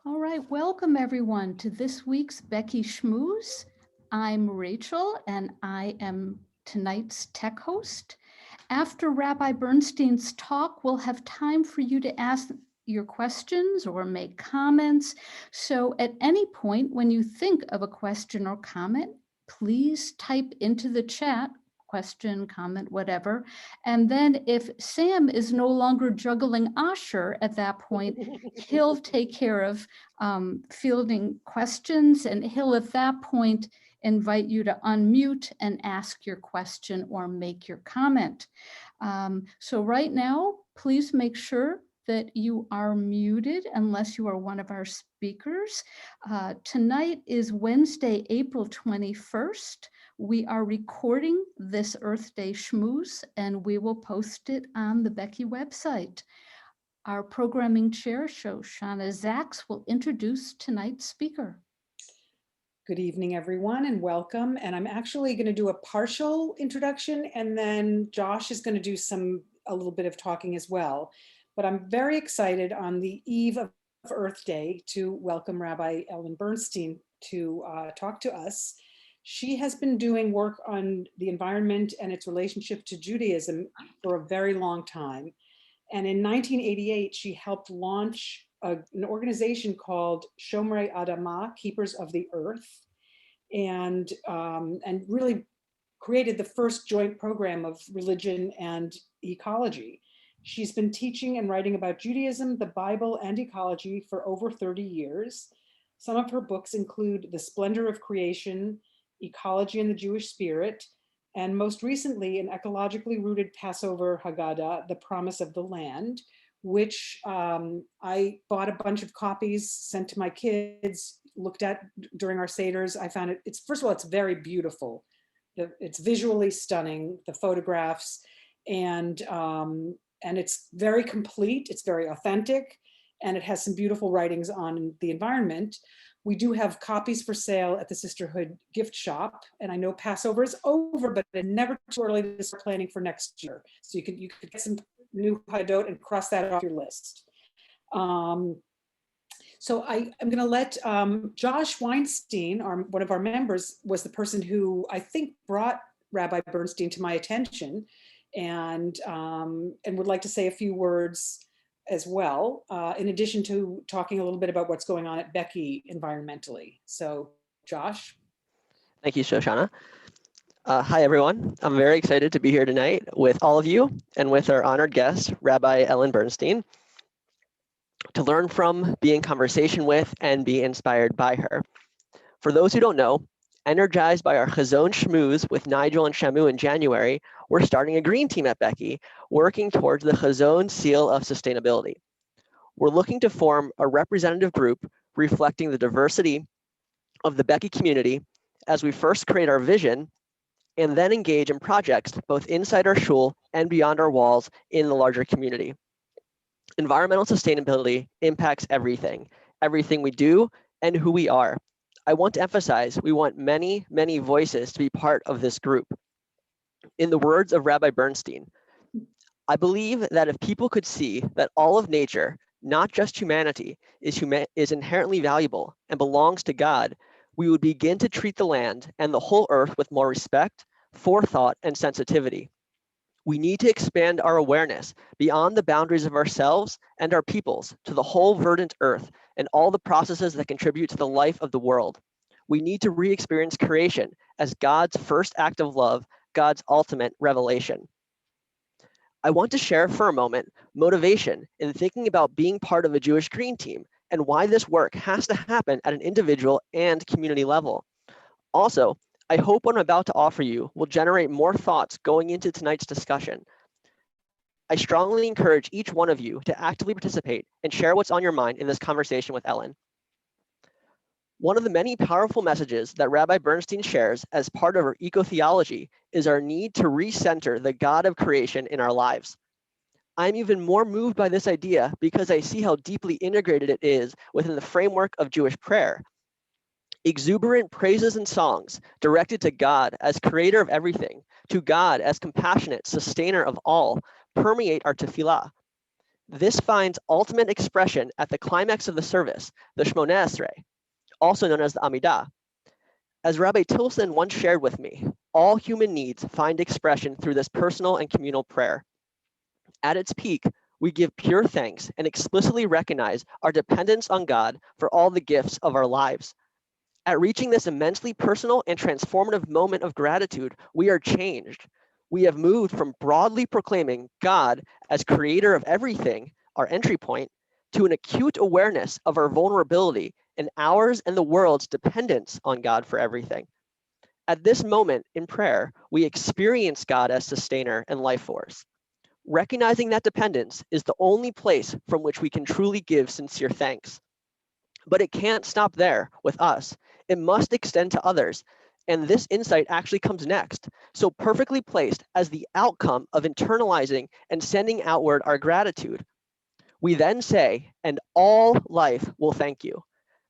All right, welcome everyone to this week's Becky Schmooze. I'm Rachel and I am tonight's tech host. After Rabbi Bernstein's talk, we'll have time for you to ask your questions or make comments. So at any point when you think of a question or comment, please type into the chat question, comment, whatever. And then if Sam is no longer juggling Asher at that point, he'll take care of fielding questions, and he'll at that point invite you to unmute and ask your question or make your comment. So right now, please make sure that you are muted unless you are one of our speakers. Tonight is Wednesday, April 21st. We are recording this Earth Day Schmooze and we will post it on the Becky website. Our programming chair, Shoshana Zaks, will introduce tonight's speaker. Good evening, everyone, and welcome. And I'm actually going to do a partial introduction, and then Josh is going to do a little bit of talking as well. But I'm very excited on the eve of Earth Day to welcome Rabbi Ellen Bernstein to talk to us. She has been doing work on the environment and its relationship to Judaism for a very long time. And in 1988, she helped launch an organization called Shomrei Adama, Keepers of the Earth, and really created the first joint program of religion and ecology. She's been teaching and writing about Judaism, the Bible, and ecology for over 30 years. Some of her books include The Splendor of Creation, Ecology and the Jewish Spirit, and most recently, an ecologically rooted Passover Haggadah, The Promise of the Land, which I bought a bunch of copies, sent to my kids, looked at during our Seders. I found it, first of all, it's very beautiful. It's visually stunning, the photographs, and it's very complete, it's very authentic, and it has some beautiful writings on the environment. We do have copies for sale at the Sisterhood gift shop, and I know Passover is over, but it's never too early to start planning for next year. So you could get some new Hagadot and cross that off your list. So I'm going to let Josh Weinstein, one of our members, was the person who I think brought Rabbi Bernstein to my attention, and would like to say a few words as well, in addition to talking a little bit about what's going on at Becky environmentally. So, Josh. Thank you, Shoshana. Hi, everyone. I'm very excited to be here tonight with all of you and with our honored guest, Rabbi Ellen Bernstein, to learn from, be in conversation with, and be inspired by her. For those who don't know, energized by our Chazon Schmooze with Nigel and Shamu in January, we're starting a green team at Becky, working towards the Chazon Seal of Sustainability. We're looking to form a representative group reflecting the diversity of the Becky community as we first create our vision and then engage in projects both inside our shul and beyond our walls in the larger community. Environmental sustainability impacts everything we do and who we are. I want to emphasize we want many, many voices to be part of this group. In the words of Rabbi Bernstein, I believe that if people could see that all of nature, not just humanity, is inherently valuable and belongs to God, we would begin to treat the land and the whole earth with more respect, forethought, and sensitivity. We need to expand our awareness beyond the boundaries of ourselves and our peoples to the whole verdant earth and all the processes that contribute to the life of the world. We need to re-experience creation as God's first act of love, God's ultimate revelation. I want to share for a moment motivation in thinking about being part of a Jewish green team and why this work has to happen at an individual and community level. Also, I hope what I'm about to offer you will generate more thoughts going into tonight's discussion. I strongly encourage each one of you to actively participate and share what's on your mind in this conversation with Ellen. One of the many powerful messages that Rabbi Bernstein shares as part of her eco-theology is our need to recenter the God of creation in our lives. I'm even more moved by this idea because I see how deeply integrated it is within the framework of Jewish prayer. Exuberant praises and songs directed to God as creator of everything, to God as compassionate sustainer of all, permeate our tefillah. This finds ultimate expression at the climax of the service, the Shmoneh Esrei, also known as the Amidah. As Rabbi Tilson once shared with me, all human needs find expression through this personal and communal prayer. At its peak, we give pure thanks and explicitly recognize our dependence on God for all the gifts of our lives. At reaching this immensely personal and transformative moment of gratitude, we are changed. We have moved from broadly proclaiming God as creator of everything, our entry point, to an acute awareness of our vulnerability and ours and the world's dependence on God for everything. At this moment in prayer, we experience God as sustainer and life force. Recognizing that dependence is the only place from which we can truly give sincere thanks. But it can't stop there with us. It must extend to others. And this insight actually comes next, so perfectly placed as the outcome of internalizing and sending outward our gratitude. We then say, and all life will thank you.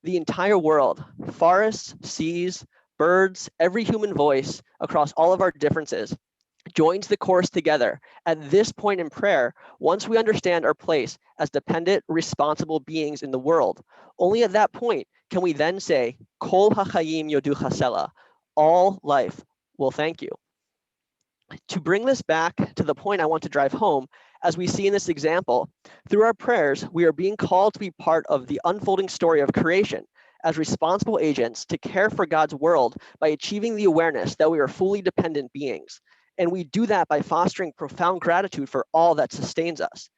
The entire world, forests, seas, birds, every human voice across all of our differences, joins the chorus together. At this point in prayer, once we understand our place as dependent, responsible beings in the world, only at that point can we then say, Kol hachayim yodu chasela, all life will thank you. To bring this back to the point I want to drive home, as we see in this example, through our prayers, we are being called to be part of the unfolding story of creation as responsible agents to care for God's world by achieving the awareness that we are fully dependent beings. And we do that by fostering profound gratitude for all that sustains us.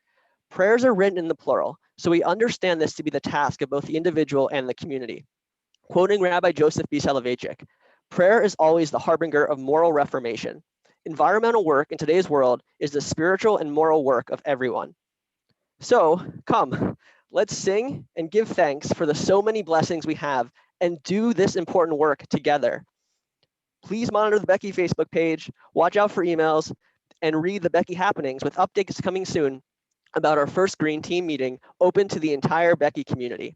Prayers are written in the plural, so we understand this to be the task of both the individual and the community. Quoting Rabbi Joseph B. Soloveitchik, prayer is always the harbinger of moral reformation. Environmental work in today's world is the spiritual and moral work of everyone. So come, let's sing and give thanks for the so many blessings we have and do this important work together. Please monitor the Becky Facebook page, watch out for emails, and read the Becky happenings with updates coming soon about our first Green Team meeting open to the entire Becky community.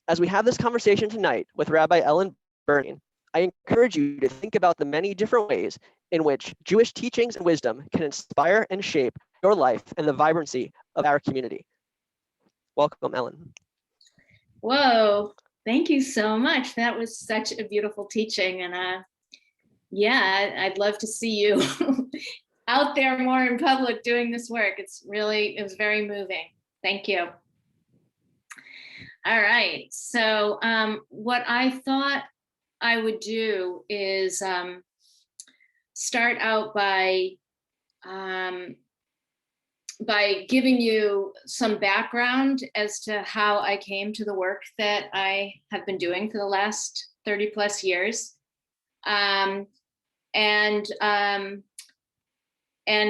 As we have this conversation tonight with Rabbi Ellen Bernstein, I encourage you to think about the many different ways in which Jewish teachings and wisdom can inspire and shape your life and the vibrancy of our community. Welcome, Ellen. Whoa, thank you so much. That was such a beautiful teaching. And yeah, I'd love to see you out there more in public doing this work. It was very moving. Thank you. All right, so what I thought I would do is start out by giving you some background as to how I came to the work that I have been doing for the last 30 plus years. And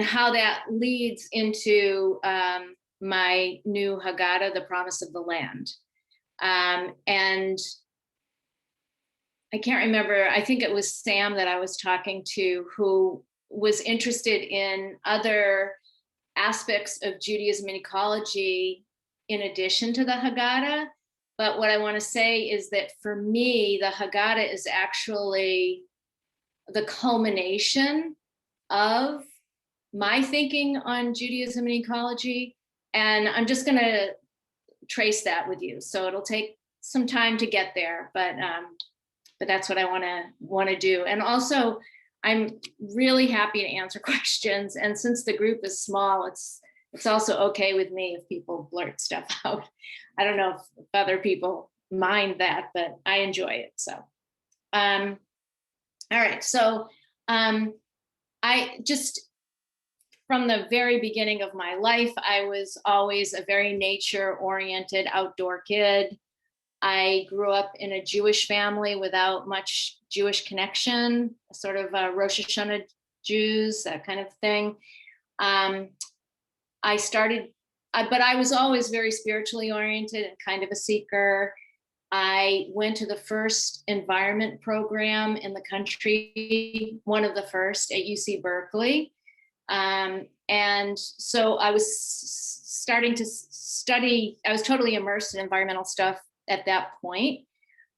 how that leads into my new Haggadah, the Promise of the Land. And I can't remember, I think it was Sam that I was talking to who was interested in other aspects of Judaism and ecology in addition to the Haggadah. But what I want to say is that for me, the Haggadah is actually the culmination of my thinking on Judaism and ecology. And I'm just going to trace that with you. So it'll take some time to get there, but that's what I want to do. And also, I'm really happy to answer questions. And since the group is small, it's also okay with me if people blurt stuff out. I don't know if other people mind that, but I enjoy it. So, all right. So, I just, from the very beginning of my life, I was always a very nature-oriented outdoor kid. I grew up in a Jewish family without much Jewish connection, sort of Rosh Hashanah Jews, that kind of thing. But I was always very spiritually oriented and kind of a seeker. I went to the first environment program in the country, one of the first at UC Berkeley. And so I was starting to study, I was totally immersed in environmental stuff at that point.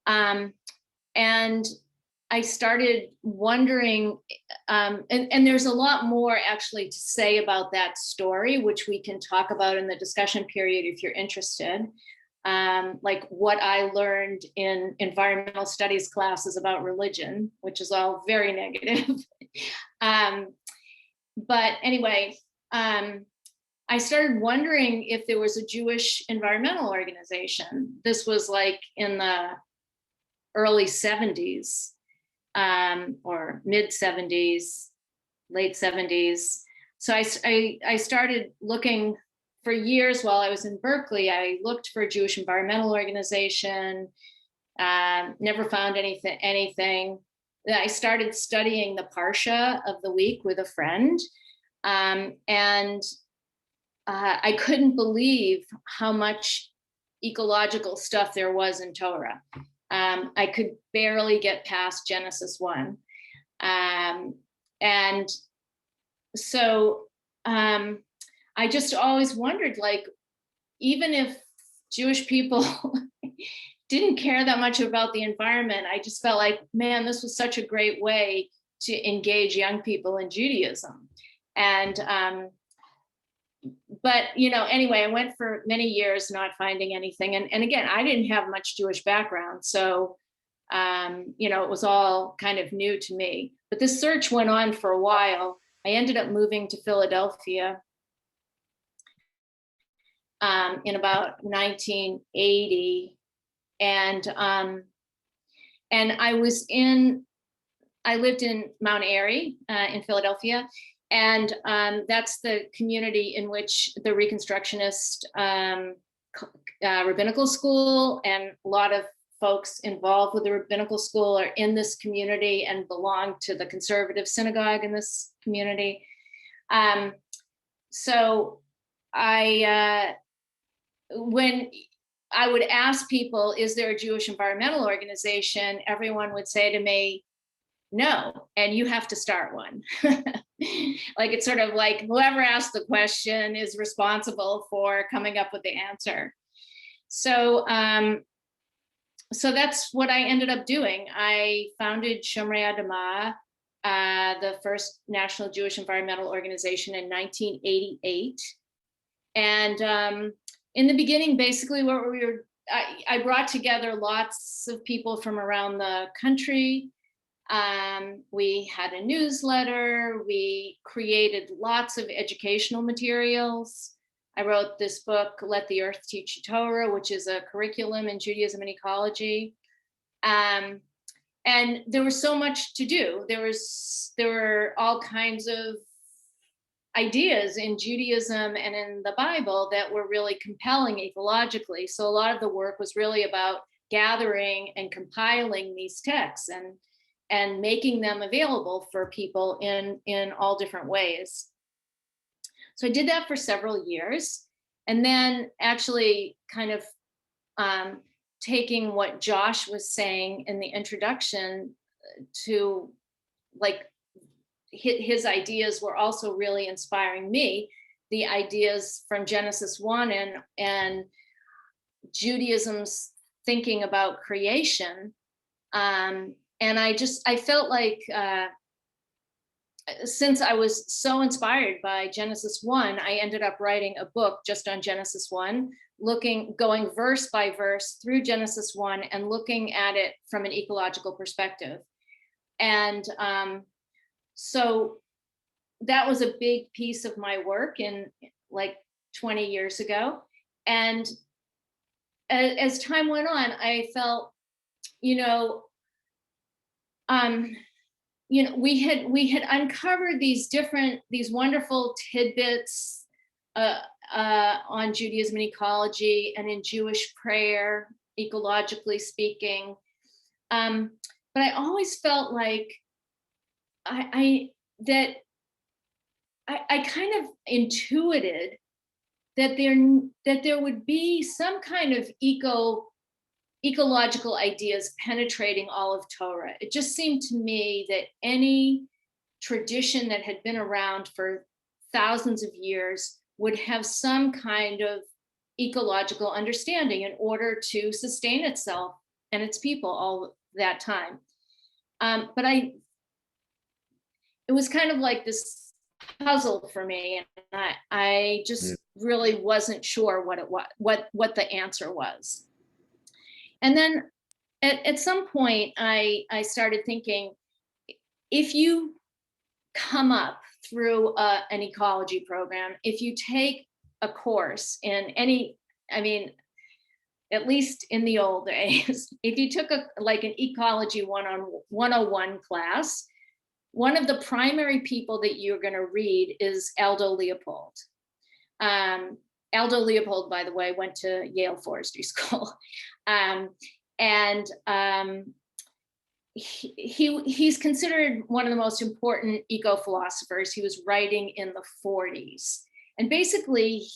And I started wondering, and there's a lot more actually to say about that story, which we can talk about in the discussion period if you're interested. Like what I learned in environmental studies classes about religion, which is all very negative. But anyway, I started wondering if there was a Jewish environmental organization. This was like in the early 70s. Or mid 70s, late 70s. So I started looking for years while I was in Berkeley. I looked for a Jewish environmental organization, never found anything. Then I started studying the Parsha of the week with a friend. And I couldn't believe how much ecological stuff there was in Torah. I could barely get past Genesis 1. And so I just always wondered, like, even if Jewish people didn't care that much about the environment, I just felt like, man, this was such a great way to engage young people in Judaism. And but anyway, I went for many years not finding anything, and again, I didn't have much Jewish background, so it was all kind of new to me. But this search went on for a while. I ended up moving to Philadelphia in about 1980, and I lived in Mount Airy in Philadelphia. And that's the community in which the Reconstructionist rabbinical school and a lot of folks involved with the rabbinical school are in this community and belong to the conservative synagogue in this community. So when I would ask people, is there a Jewish environmental organization? Everyone would say to me, no, and you have to start one. Like, it's sort of like whoever asked the question is responsible for coming up with the answer. So that's what I ended up doing. I founded Shomrei Adama, the first national Jewish environmental organization, in 1988. And in the beginning, basically I brought together lots of people from around the country. We had a newsletter. We created lots of educational materials. I wrote this book, Let the Earth Teach You Torah, which is a curriculum in Judaism and ecology. And there was so much to do. There were all kinds of ideas in Judaism and in the Bible that were really compelling ecologically. So a lot of the work was really about gathering and compiling these texts and making them available for people in all different ways. So I did that for several years. And then actually kind of taking what Josh was saying in the introduction to, like, his ideas were also really inspiring me, the ideas from Genesis 1 and Judaism's thinking about creation. And I felt like, since I was so inspired by Genesis 1, I ended up writing a book just on Genesis 1, going verse by verse through Genesis 1 and looking at it from an ecological perspective. And so that was a big piece of my work in like 20 years ago. And as time went on, I felt, we had uncovered these wonderful tidbits on Judaism and ecology and in Jewish prayer, ecologically speaking. But I always felt like I kind of intuited that there would be some kind of ecological ideas penetrating all of Torah. It just seemed to me that any tradition that had been around for thousands of years would have some kind of ecological understanding in order to sustain itself and its people all that time. But it was kind of like this puzzle for me, and I just really wasn't sure what the answer was. And then at some point, I started thinking, if you come up through an ecology program, if you take a course in any, I mean, at least in the old days, if you took like an ecology 101 class, one of the primary people that you're going to read is Aldo Leopold. Aldo Leopold, by the way, went to Yale Forestry School. He's considered one of the most important eco-philosophers. He was writing in the 40s. And basically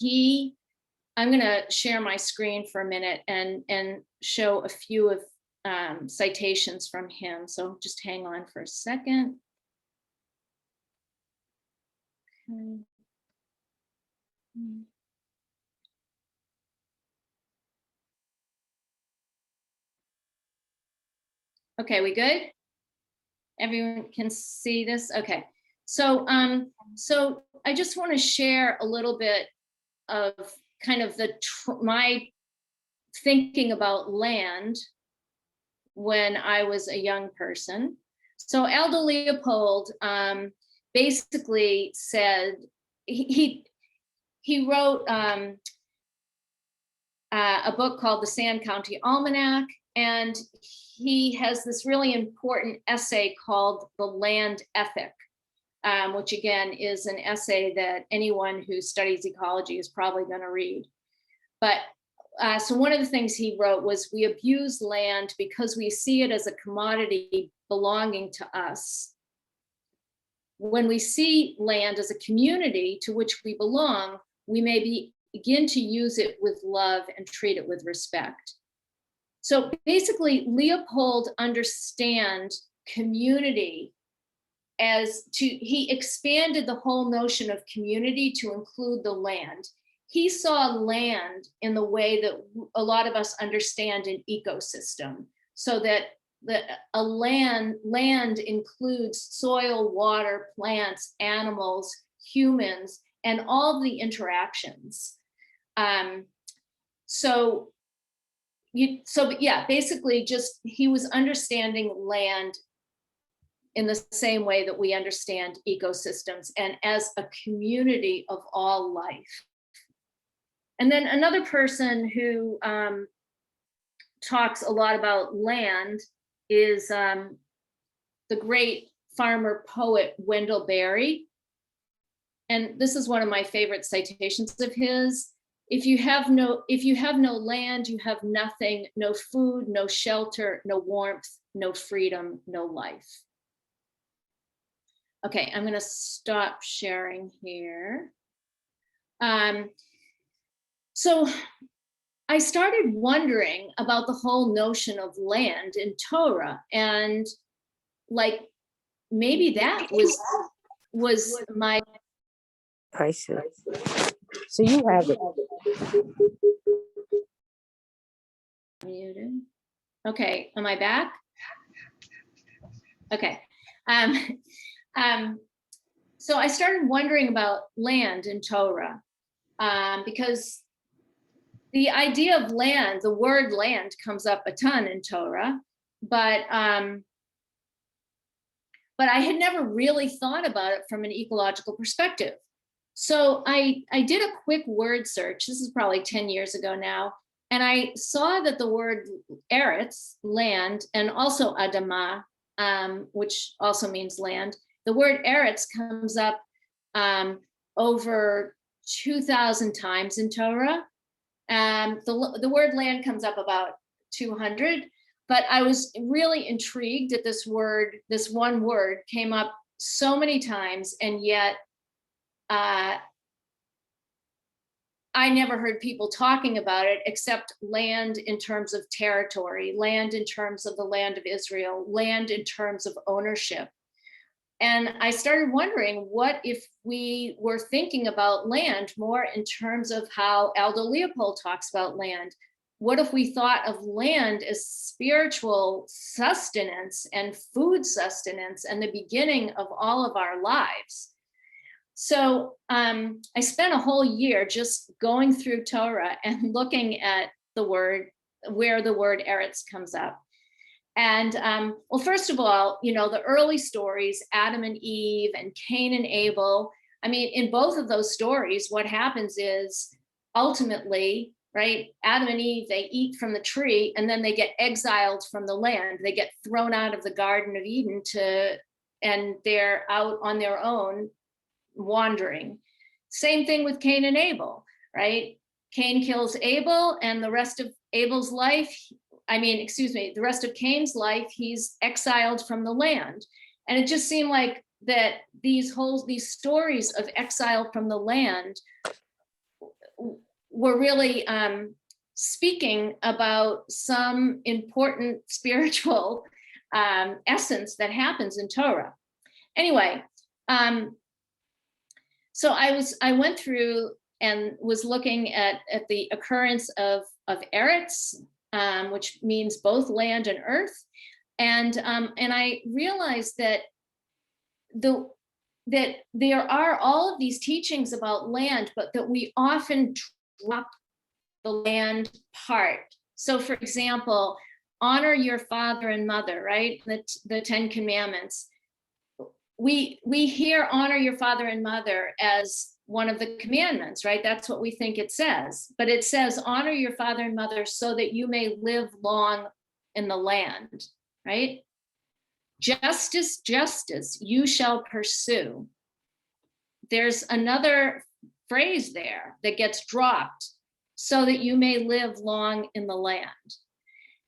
I'm gonna share my screen for a minute and show a few of citations from him. So just hang on for a second. Okay. Okay, we good? Everyone can see this? Okay. So I just want to share a little bit of kind of my thinking about land when I was a young person. So Aldo Leopold basically said, he wrote a book called The Sand County Almanac, and he has this really important essay called The Land Ethic, which again is an essay that anyone who studies ecology is probably going to read. But so one of the things he wrote was, we abuse land because we see it as a commodity belonging to us. When we see land as a community to which we belong, we may begin to use it with love and treat it with respect. So basically, Leopold understands community he expanded the whole notion of community to include the land. He saw land in the way that a lot of us understand an ecosystem, so that a land includes soil, water, plants, animals, humans, and all the interactions. Basically just he was understanding land in the same way that we understand ecosystems, and as a community of all life. And then another person who talks a lot about land is the great farmer poet Wendell Berry. And this is one of my favorite citations of his. If you have no land, you have nothing, no food, no shelter, no warmth, no freedom, no life. Okay, I'm gonna stop sharing here. So I started wondering about the whole notion of land in Torah, and like maybe that was my. I see. So you have it. Muted. Okay, am I back? Okay. So I started wondering about land in Torah, because the idea of land, the word land comes up a ton in Torah, but I had never really thought about it from an ecological perspective. So I did a quick word search. This is probably 10 years ago now. And I saw that the word eretz, land, and also adama, which also means land, the word eretz comes up over 2,000 times in Torah. The word land comes up about 200, but I was really intrigued that this one word came up so many times, and yet I never heard people talking about it except land in terms of territory, land in terms of the land of Israel, land in terms of ownership. And I started wondering, what if we were thinking about land more in terms of how Aldo Leopold talks about land? what if we thought of land as spiritual sustenance and food sustenance and the beginning of all of our lives? So I spent a whole year just going through Torah and looking at the word, where the word Eretz comes up. And well, first of all, the early stories, Adam and Eve and Cain and Abel, I mean, in both of those stories, what happens is ultimately, right, Adam and Eve, they eat from the tree and then they get exiled from the land. They get thrown out of the Garden of Eden and they're out on their own wandering. Same thing with Cain and Abel, right? Cain kills Abel, and the rest of Abel's life, the rest of Cain's life, he's exiled from the land. And it just seemed like that these stories of exile from the land were really speaking about some important spiritual essence that happens in Torah. Anyway, so I went through and was looking at the occurrence of Eretz, which means both land and earth, and I realized that that there are all of these teachings about land, but that we often drop the land part. So, for example, honor your father and mother, right? The 10 Commandments. We hear honor your father and mother as one of the commandments, right? That's what we think it says. But it says, honor your father and mother so that you may live long in the land, right? Justice, justice, you shall pursue. There's another phrase there that gets dropped, so that you may live long in the land.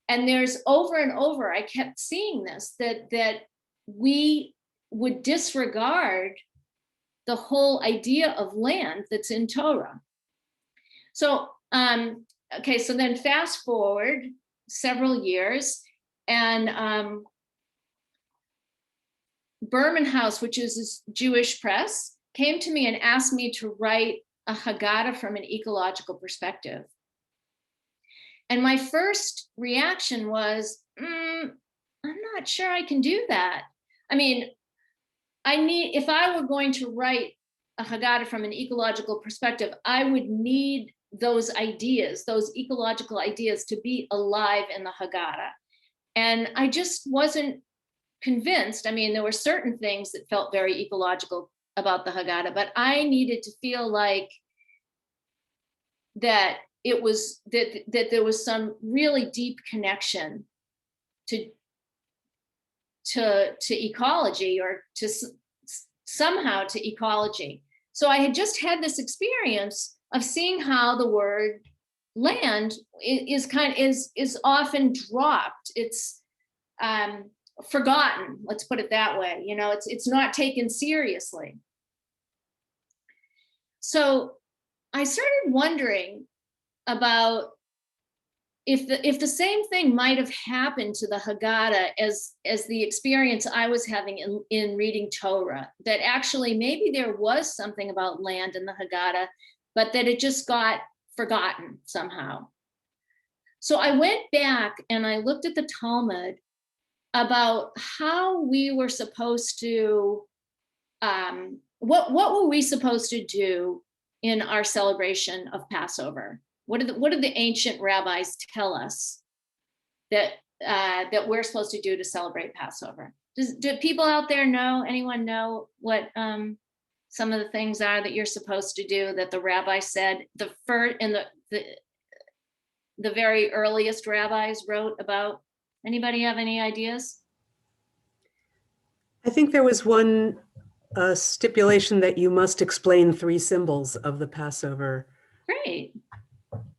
And there's over and over, I kept seeing this, that we would disregard the whole idea of land that's in Torah. So, okay, so then fast forward several years, and Berman House, which is this Jewish press, came to me and asked me to write a Haggadah from an ecological perspective. And my first reaction was, I'm not sure I can do that. I mean, if I were going to write a Haggadah from an ecological perspective, I would need those ideas, those ecological ideas, to be alive in the Haggadah. And I just wasn't convinced. I mean, there were certain things that felt very ecological about the Haggadah, but I needed to feel like that it was that there was some really deep connection to ecology, or to somehow to ecology. So I had just had this experience of seeing how the word land is often dropped. It's forgotten, let's put it that way. It's not taken seriously. So I started wondering about if the same thing might have happened to the Haggadah as the experience I was having in reading Torah, that actually maybe there was something about land in the Haggadah, but that it just got forgotten somehow. So I went back and I looked at the Talmud about how we were supposed to, what were we supposed to do in our celebration of Passover? What did the ancient rabbis tell us that we're supposed to do to celebrate Passover? Do people out there know? Anyone know what some of the things are that you're supposed to do that the rabbi said the very earliest rabbis wrote about? Anybody have any ideas? I think there was one stipulation that you must explain 3 symbols of the Passover. Great.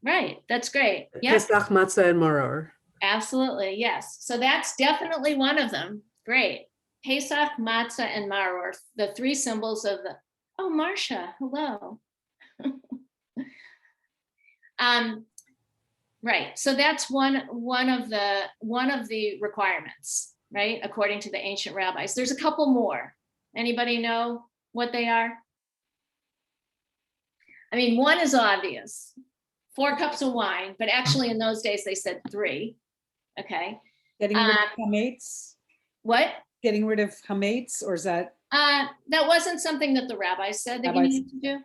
Right. That's great. Yeah. Pesach, matzah, and maror. Absolutely. Yes. So that's definitely one of them. Great. Pesach, matzah, and maror, the 3 symbols of the. Oh, Marcia, hello. Right. So that's one of the requirements, right? According to the ancient rabbis. There's a couple more. Anybody know what they are? I mean, one is obvious. 4 cups of wine, but actually in those days they said 3. Okay. Getting rid of hametz? What? Getting rid of hametz, or is that? That wasn't something that the rabbis said that you Rabbis. needed to do.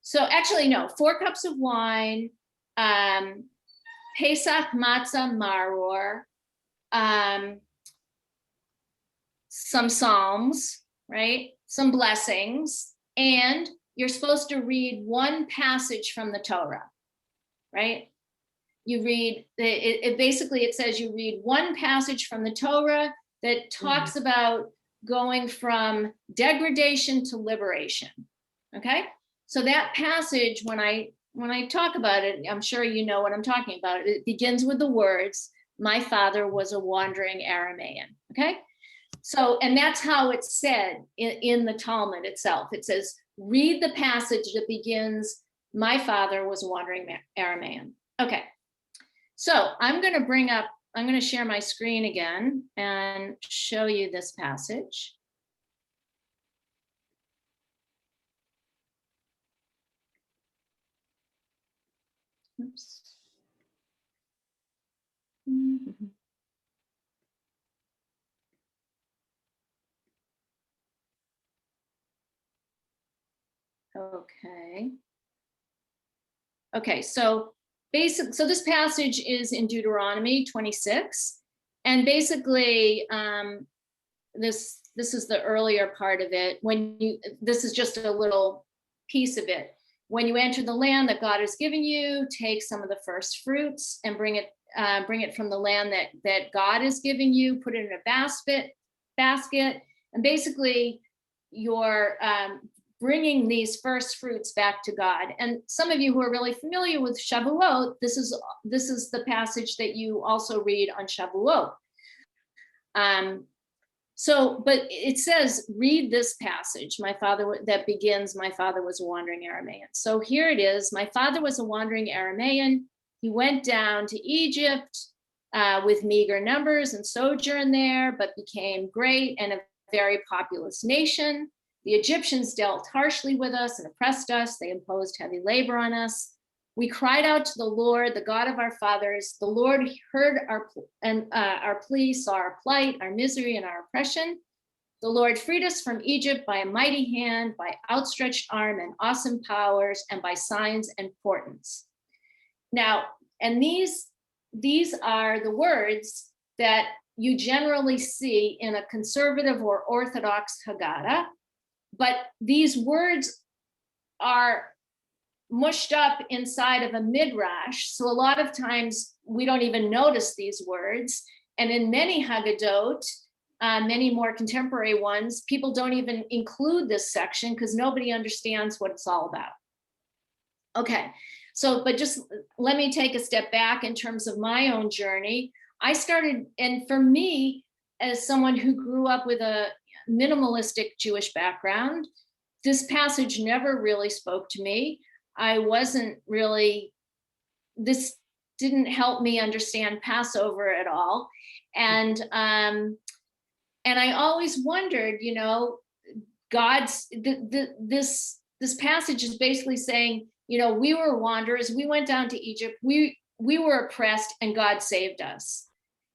So actually, no, 4 cups of wine, Pesach matzah maror, some psalms, right? Some blessings, and you're supposed to read one passage from the Torah, right? You read, basically it says you read one passage from the Torah that talks about going from degradation to liberation, okay? So that passage, when I talk about it, I'm sure you know what I'm talking about. It begins with the words, "My father was a wandering Aramaean," okay? So, and that's how it's said in the Talmud itself. It says, read the passage that begins, "My father was a wandering Aramaean." Okay, so I'm going to share my screen again and show you this passage. Oops. Okay, so this passage is in Deuteronomy 26, and basically this is the earlier part of it. This is just a little piece of it. When you enter the land that God has given you, take some of the first fruits and bring it from the land that God has given you, put it in a basket, and basically you're bringing these first fruits back to God. And some of you who are really familiar with Shavuot, this is the passage that you also read on Shavuot. But it says, read this passage, that begins, "My father was a wandering Aramaean." So here it is, "My father was a wandering Aramaean. He went down to Egypt with meager numbers and sojourned there, but became great and a very populous nation. The Egyptians dealt harshly with us and oppressed us. They imposed heavy labor on us. We cried out to the Lord, the God of our fathers. The Lord heard our plea, saw our plight, our misery, and our oppression. The Lord freed us from Egypt by a mighty hand, by outstretched arm and awesome powers, and by signs and portents." Now, and these are the words that you generally see in a conservative or Orthodox Haggadah, but these words are mushed up inside of a midrash. So a lot of times we don't even notice these words. And in many Haggadot, many more contemporary ones, people don't even include this section because nobody understands what it's all about. Okay, so, but just let me take a step back in terms of my own journey. I started, and for me, as someone who grew up with a minimalistic Jewish background, this passage never really spoke to me. This didn't help me understand Passover at all. And I always wondered, this passage is basically saying, we were wanderers, we went down to Egypt, we were oppressed and God saved us.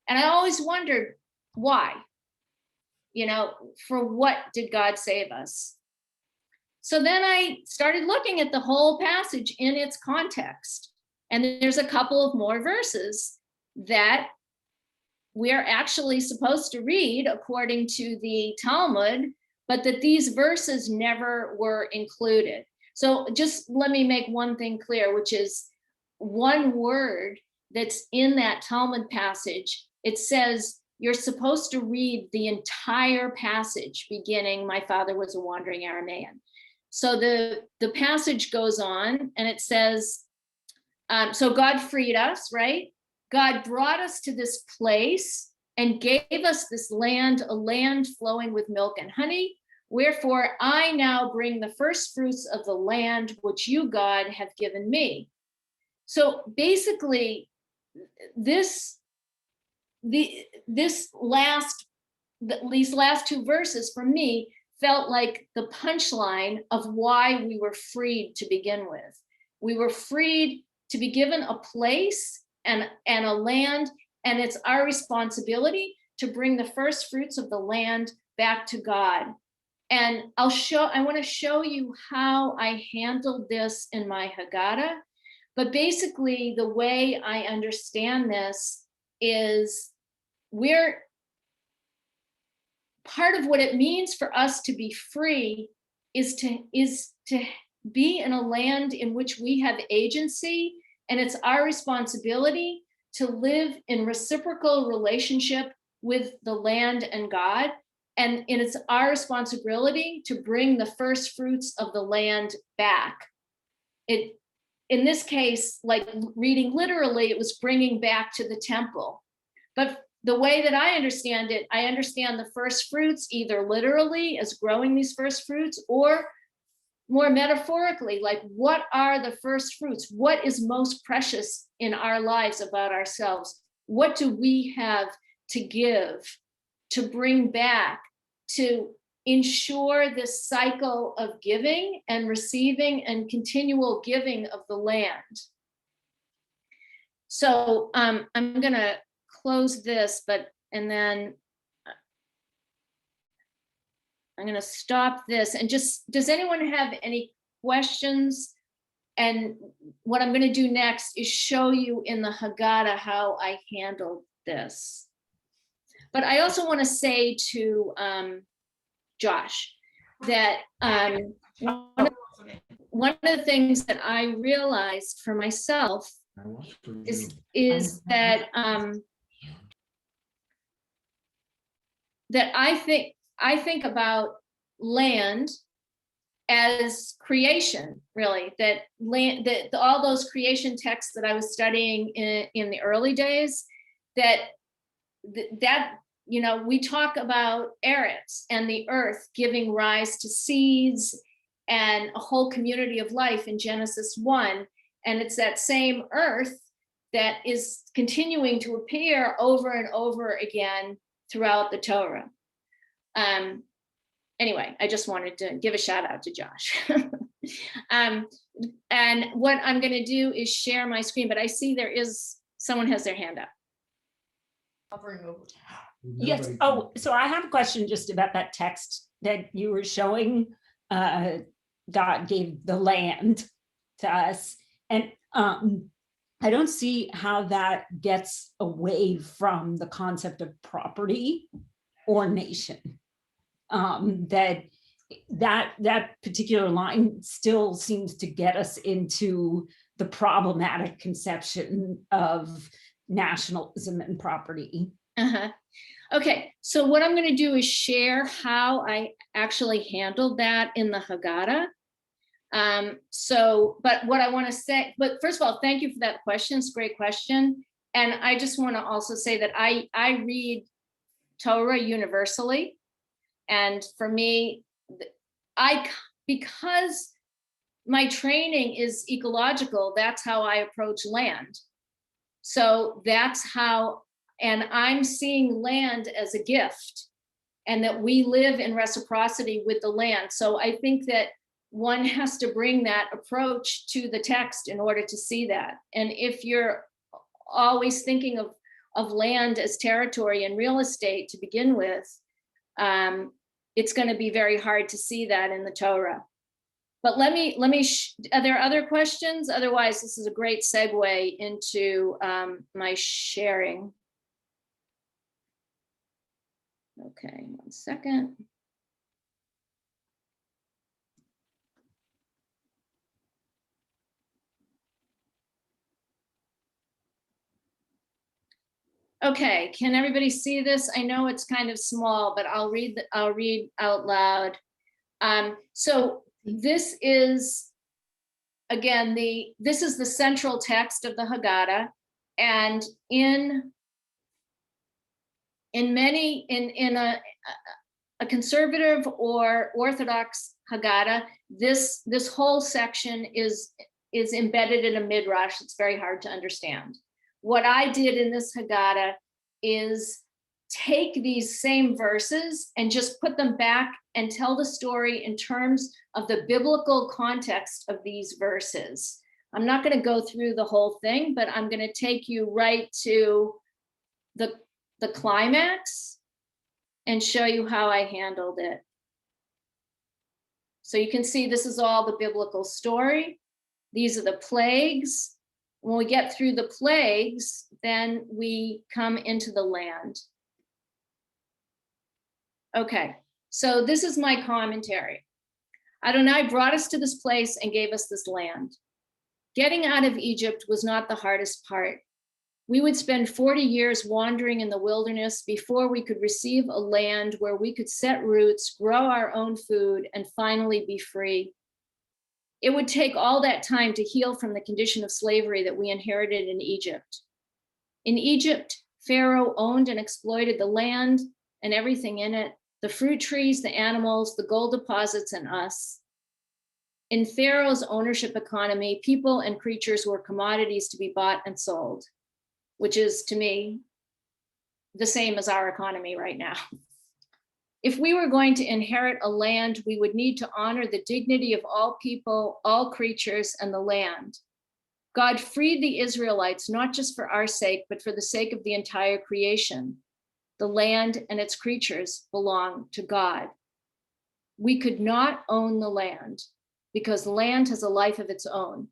And I always wondered why, for what did God save us? So then I started looking at the whole passage in its context. And there's a couple of more verses that we're actually supposed to read according to the Talmud, but that these verses never were included. So just let me make one thing clear, which is one word that's in that Talmud passage. It says you're supposed to read the entire passage beginning, "My father was a wandering Aramaean." So the passage goes on and it says, so God freed us, right? God brought us to this place and gave us this land, a land flowing with milk and honey. Wherefore I now bring the first fruits of the land which you, God, have given me. So basically, these last two verses for me felt like the punchline of why we were freed to begin with. We were freed to be given a place and a land, and it's our responsibility to bring the first fruits of the land back to God. And I want to show you how I handled this in my Haggadah. But basically, the way I understand this is part of what it means for us to be free is to be in a land in which we have agency, and it's our responsibility to live in reciprocal relationship with the land and God. And it's our responsibility to bring the first fruits of the land back. In this case, like reading literally, it was bringing back to the temple. But the way that I understand it, I understand the first fruits either literally as growing these first fruits, or more metaphorically, like what are the first fruits? What is most precious in our lives about ourselves? What do we have to give, to bring back, to ensure this cycle of giving and receiving and continual giving of the land? So I'm gonna close this, and then I'm gonna stop this and just, does anyone have any questions? And what I'm gonna do next is show you in the Haggadah how I handled this. But I also wanna say to Josh that one of the things that I realized for myself is that that I think about land as creation, really. That land, that all those creation texts that I was studying in the early days, that you know, we talk about Eretz and the earth giving rise to seeds and a whole community of life in Genesis 1. And it's that same earth that is continuing to appear over and over again throughout the Torah. Anyway, I just wanted to give a shout out to Josh. And what I'm going to do is share my screen, but I see someone has their hand up. Yes. Oh, so I have a question just about that text that you were showing. God gave the land to us, and I don't see how that gets away from the concept of property or nation. That particular line still seems to get us into the problematic conception of nationalism and property. Okay, so what I'm going to do is share how I actually handled that in the Haggadah. But what I want to say, but first of all, thank you for that question. It's a great question. And I just want to also say that I read Torah universally. And for me, because my training is ecological, that's how I approach land. So that's how, and I'm seeing land as a gift, and that we live in reciprocity with the land. So I think that one has to bring that approach to the text in order to see that. And if you're always thinking of land as territory and real estate to begin with, it's going to be very hard to see that in the Torah. But are there other questions? Otherwise, this is a great segue into my sharing. Okay, 1 second. Okay, can everybody see this? I know it's kind of small, but I'll read out loud. So this is, again, this is the central text of the Haggadah, and in a conservative or Orthodox Haggadah, this whole section is embedded in a midrash. It's very hard to understand. What I did in this Haggadah is take these same verses and just put them back and tell the story in terms of the biblical context of these verses. I'm not going to go through the whole thing, but I'm going to take you right to the climax and show you how I handled it. So you can see this is all the biblical story. These are the plagues. When we get through the plagues, then we come into the land. Okay, so this is my commentary. Adonai brought us to this place and gave us this land. Getting out of Egypt was not the hardest part. We would spend 40 years wandering in the wilderness before we could receive a land where we could set roots, grow our own food, and finally be free. It would take all that time to heal from the condition of slavery that we inherited in Egypt. In Egypt, Pharaoh owned and exploited the land and everything in it, the fruit trees, the animals, the gold deposits, and us. In Pharaoh's ownership economy, people and creatures were commodities to be bought and sold, which is, to me, the same as our economy right now. If we were going to inherit a land, we would need to honor the dignity of all people, all creatures, and the land. God freed the Israelites, not just for our sake, but for the sake of the entire creation. The land and its creatures belong to God. We could not own the land because land has a life of its own.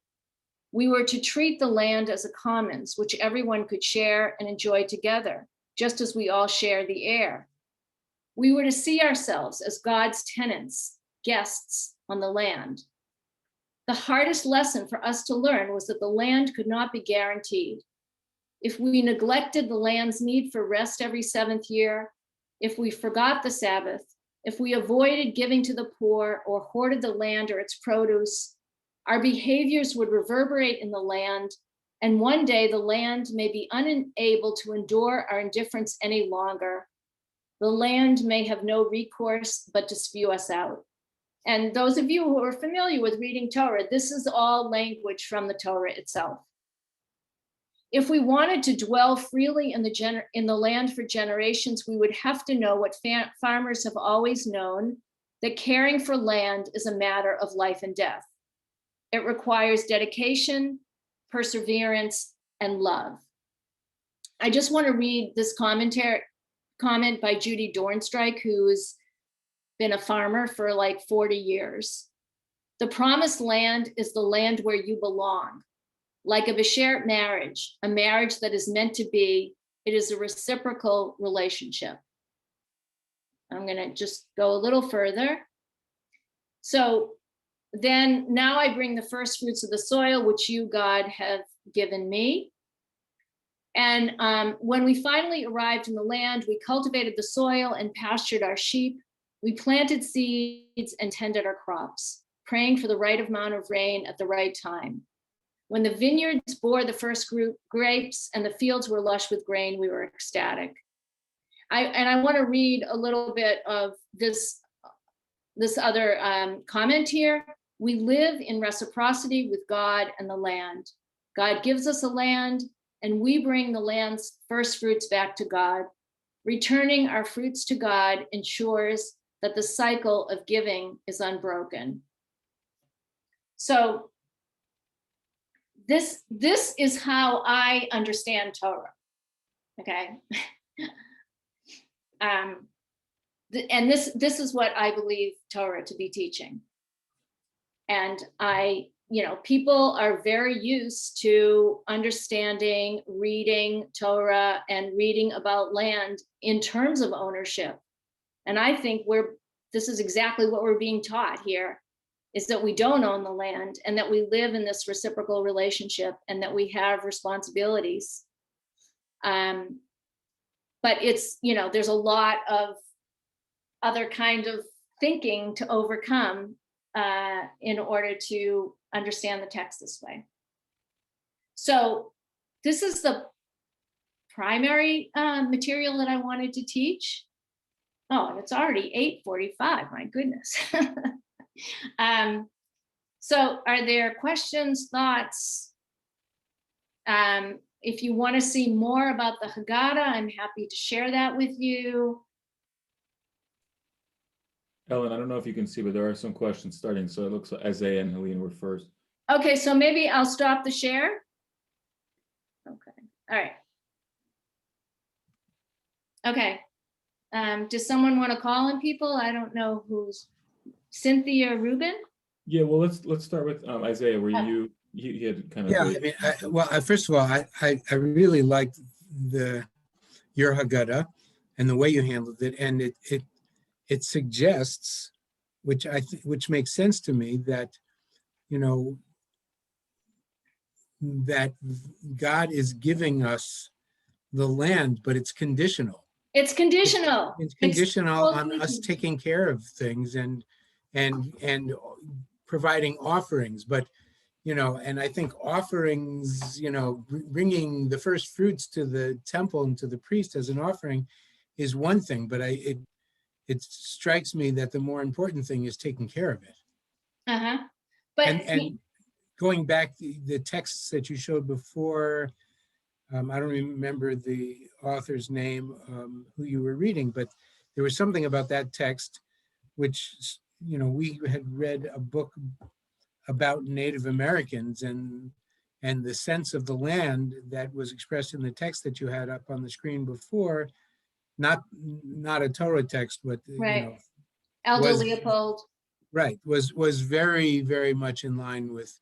We were to treat the land as a commons, which everyone could share and enjoy together, just as we all share the air. We were to see ourselves as God's tenants, guests on the land. The hardest lesson for us to learn was that the land could not be guaranteed. If we neglected the land's need for rest every 7th year, if we forgot the Sabbath, if we avoided giving to the poor or hoarded the land or its produce, our behaviors would reverberate in the land, and one day the land may be unable to endure our indifference any longer. The land may have no recourse but to spew us out. And those of you who are familiar with reading Torah, this is all language from the Torah itself. If we wanted to dwell freely in the land for generations, we would have to know what farmers have always known, that caring for land is a matter of life and death. It requires dedication, perseverance, and love. I just want to read this comment by Judy Dornstrike, who's been a farmer for like 40 years. The promised land is the land where you belong. Like a b'sheret marriage, a marriage that is meant to be, it is a reciprocal relationship. I'm going to just go a little further. So then now I bring the first fruits of the soil, which you, God, have given me. And when we finally arrived in the land, we cultivated the soil and pastured our sheep. We planted seeds and tended our crops, praying for the right amount of rain at the right time. When the vineyards bore the first grapes and the fields were lush with grain, we were ecstatic. I want to read a little bit of this other comment here. We live in reciprocity with God and the land. God gives us a land, and we bring the land's first fruits back to God. Returning our fruits to God ensures that the cycle of giving is unbroken. So this is how I understand Torah, okay? And this is what I believe Torah to be teaching. And people are very used to understanding, reading Torah and reading about land in terms of ownership. And I think this is exactly what we're being taught here, is that we don't own the land and that we live in this reciprocal relationship and that we have responsibilities. But it's, there's a lot of other kind of thinking to overcome in order to understand the text this way. So this is the primary material that I wanted to teach. Oh, and it's already 8:45, my goodness. So are there questions, thoughts? If you want to see more about the Haggadah, I'm happy to share that with you. Ellen, I don't know if you can see, but there are some questions starting. So it looks like Isaiah and Helene were first. Okay, so maybe I'll stop the share. Okay, all right. Okay. Does someone want to call in people? I don't know who's, Cynthia Rubin? Yeah, well, let's start with Isaiah, where he had kind of. Yeah, I mean, first of all, I really liked your Haggadah and the way you handled it, and it suggests, which makes sense to me, that that God is giving us the land, but it's conditional. It's conditional. It's conditional on totally us taking care of things and providing offerings. But and I think offerings, bringing the first fruits to the temple and to the priest as an offering is one thing, but it strikes me that the more important thing is taking care of it. Uh-huh. But and going back, the texts that you showed before, I don't remember the author's name, who you were reading, but there was something about that text, which, we had read a book about Native Americans and the sense of the land that was expressed in the text that you had up on the screen before, not a Torah text, but right. Elder was, Leopold. Right, was very, very much in line with,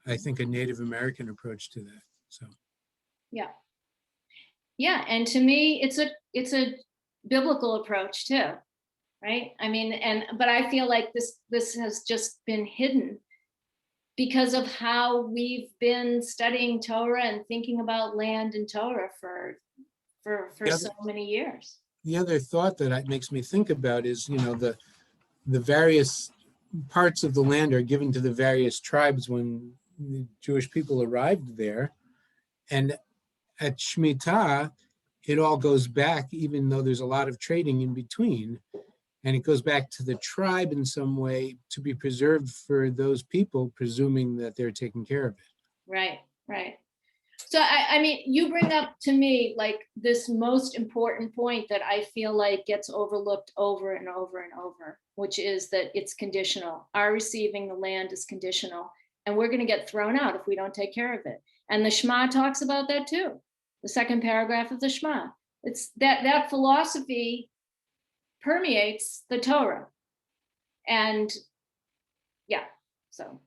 I think, a Native American approach to that. So yeah, and to me it's a biblical approach too, right? I mean, but I feel like this has just been hidden because of how we've been studying Torah and thinking about land and Torah for so many years. The other thought that makes me think about is, the various parts of the land are given to the various tribes when the Jewish people arrived there. And at Shemitah, it all goes back, even though there's a lot of trading in between. And it goes back to the tribe in some way to be preserved for those people, presuming that they're taking care of it. Right. So, I mean, you bring up to me like this most important point that I feel like gets overlooked over and over and over, which is that it's conditional. Our receiving the land is conditional, and we're going to get thrown out if we don't take care of it. And the Shema talks about that too. The second paragraph of the Shema. It's that philosophy permeates the Torah. And yeah, so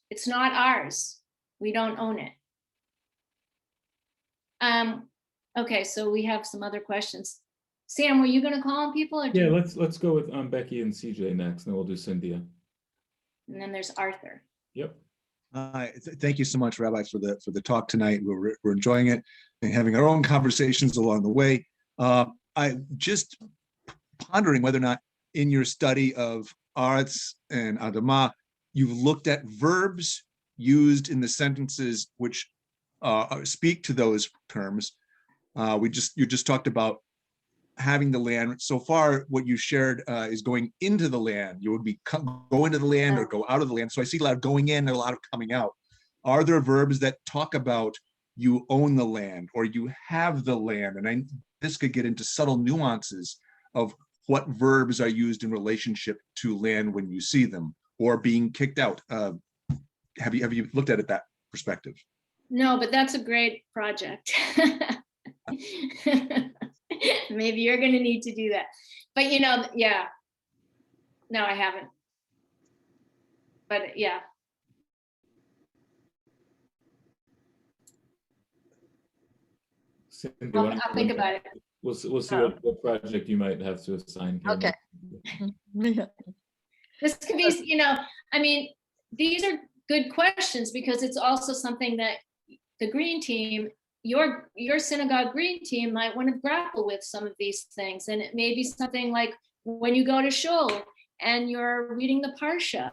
it's not ours. We don't own it. Okay, so we have some other questions. Sam, were you going to call on people? Or yeah, let's go with Becky and CJ next, and then we'll do Cynthia. And then there's Arthur. Yep. Thank you so much, Rabbi, for the talk tonight. We're enjoying it and having our own conversations along the way. I just pondering whether or not in your study of Aretz and Adamah, you've looked at verbs used in the sentences which speak to those terms. You just talked about having the land. So far, what you shared is going into the land. You would be go into the land or go out of the land. So I see a lot of going in and a lot of coming out. Are there verbs that talk about you own the land or you have the land? And this could get into subtle nuances of what verbs are used in relationship to land when you see them or being kicked out. Have you looked at it that perspective? No, but that's a great project. Maybe you're going to need to do that. But yeah. No, I haven't. But yeah. Cindy, I'll think about it. We'll see what project you might have to assign. Okay. This could be, I mean, these are good questions because it's also something that the Green Team, your synagogue Green Team might want to grapple with some of these things. And it may be something like when you go to shul and you're reading the Parsha,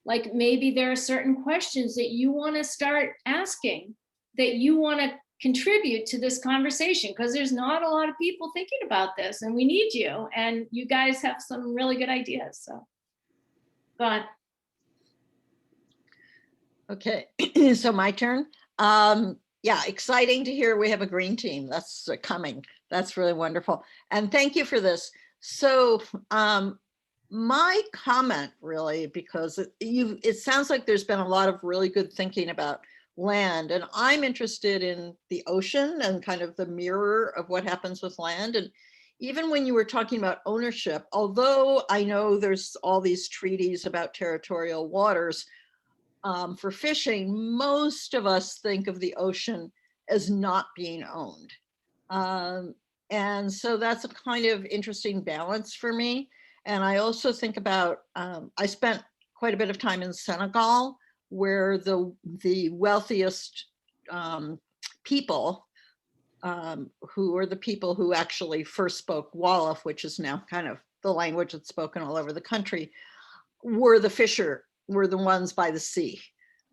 like maybe there are certain questions that you want to start asking, that you want to contribute to this conversation, because there's not a lot of people thinking about this and we need you. And you guys have some really good ideas. So go on. Okay, so my turn. Yeah, exciting to hear we have a Green Team. That's coming. That's really wonderful. And thank you for this. So My comment really, because it sounds like there's been a lot of really good thinking about land, and I'm interested in the ocean and kind of the mirror of what happens with land. And even when you were talking about ownership, although I know there's all these treaties about territorial waters for fishing, most of us think of the ocean as not being owned. And so that's a kind of interesting balance for me. And I also think about, I spent quite a bit of time in Senegal, where the wealthiest people, who are the people who actually first spoke Wolof, which is now kind of the language that's spoken all over the country, were the ones by the sea.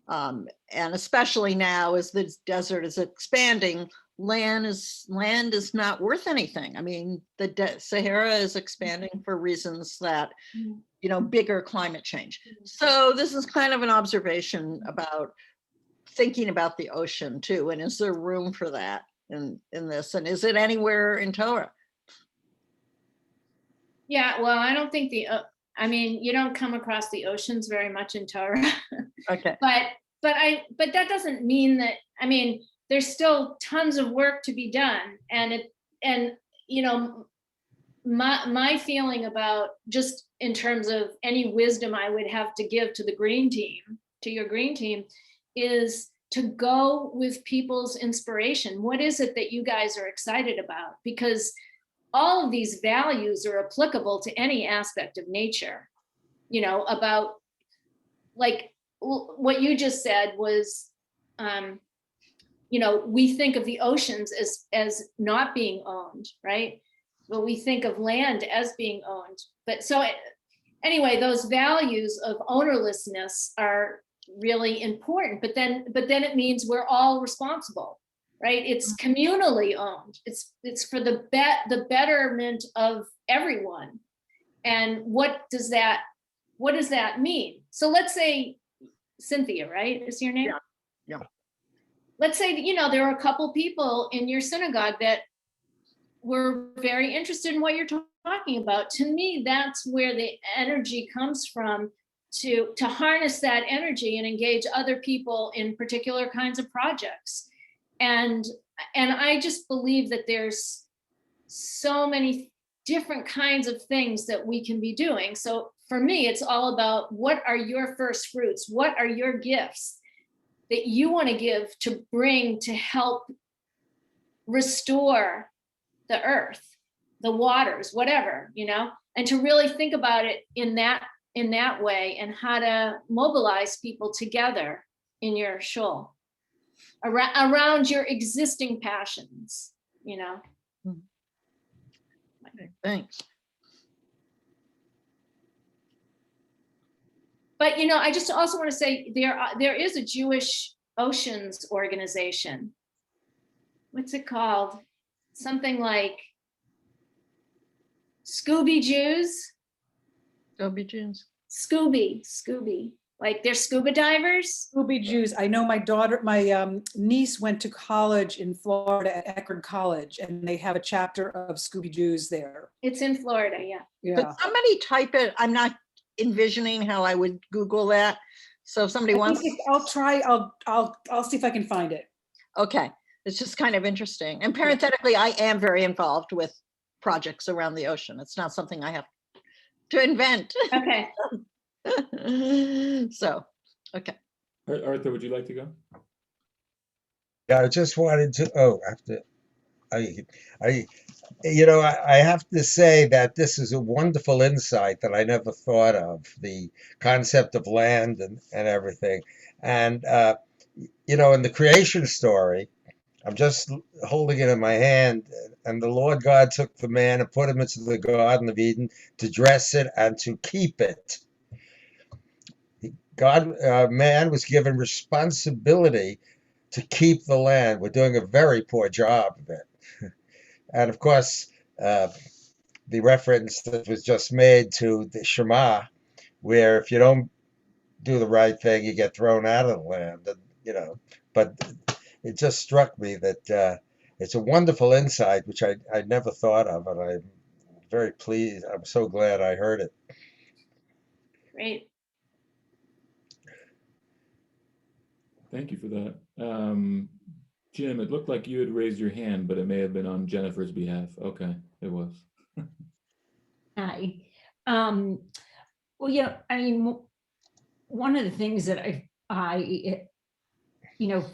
And especially now as the desert is expanding, land is not worth anything. I mean, the Sahara is expanding for reasons that, you know, bigger climate change. So this is kind of an observation about thinking about the ocean too. And is there room for that in this? And is it anywhere in Torah? Yeah, well, I don't think I mean, you don't come across the oceans very much in Torah. Okay. But that doesn't mean that, I mean, there's still tons of work to be done. And you know, my feeling about, just in terms of any wisdom I would have to give to the green team, to your green team, is to go with people's inspiration. What is it that you guys are excited about? Because all of these values are applicable to any aspect of nature, you know, about, like what you just said was, you know, we think of the oceans as not being owned, right? But we think of land as being owned. But so anyway, those values of ownerlessness are really important, but then it means we're all responsible, right? It's communally owned. It's for the betterment of everyone. And what does that mean? So let's say Cynthia, right? Is your name? Yeah. Let's say, you know, there are a couple people in your synagogue that were very interested in what you're talking about. To me, that's where the energy comes from, to harness that energy and engage other people in particular kinds of projects. And I just believe that there's so many different kinds of things that we can be doing. So for me, it's all about, what are your first fruits? What are your gifts that you want to give, to bring, to help restore the earth, the waters, whatever, you know, and to really think about it in that way, and how to mobilize people together in your shul around your existing passions, you know. Thanks. But, you know, I just also want to say there is a Jewish oceans organization. What's it called? Something like Scooby Jews. Scooby. Like, they're scuba divers. Scooby Jews. I know my niece went to college in Florida at Eckerd College, and they have a chapter of Scooby Jews there. It's in Florida, yeah. Could somebody type it? I'm not envisioning how I would Google that. So if somebody wants, I'll try. I'll see if I can find it. Okay, it's just kind of interesting. And parenthetically, I am very involved with projects around the ocean. It's not something I have to invent. Okay. So, okay. Arthur, would you like to go? Yeah, I just wanted to. I have to say that this is a wonderful insight that I never thought of, the concept of land and everything. And, in the creation story, I'm just holding it in my hand, and the Lord God took the man and put him into the Garden of Eden to dress it and to keep it. Man was given responsibility to keep the land. We're doing a very poor job of it. And of course, the reference that was just made to the Shema, where if you don't do the right thing, you get thrown out of the land. And, but it just struck me that it's a wonderful insight, which I never thought of, and I'm very pleased. I'm so glad I heard it. Great. Thank you for that. Jim, it looked like you had raised your hand, but it may have been on Jennifer's behalf. Okay, it was. Hi. Well, yeah, I mean, one of the things that I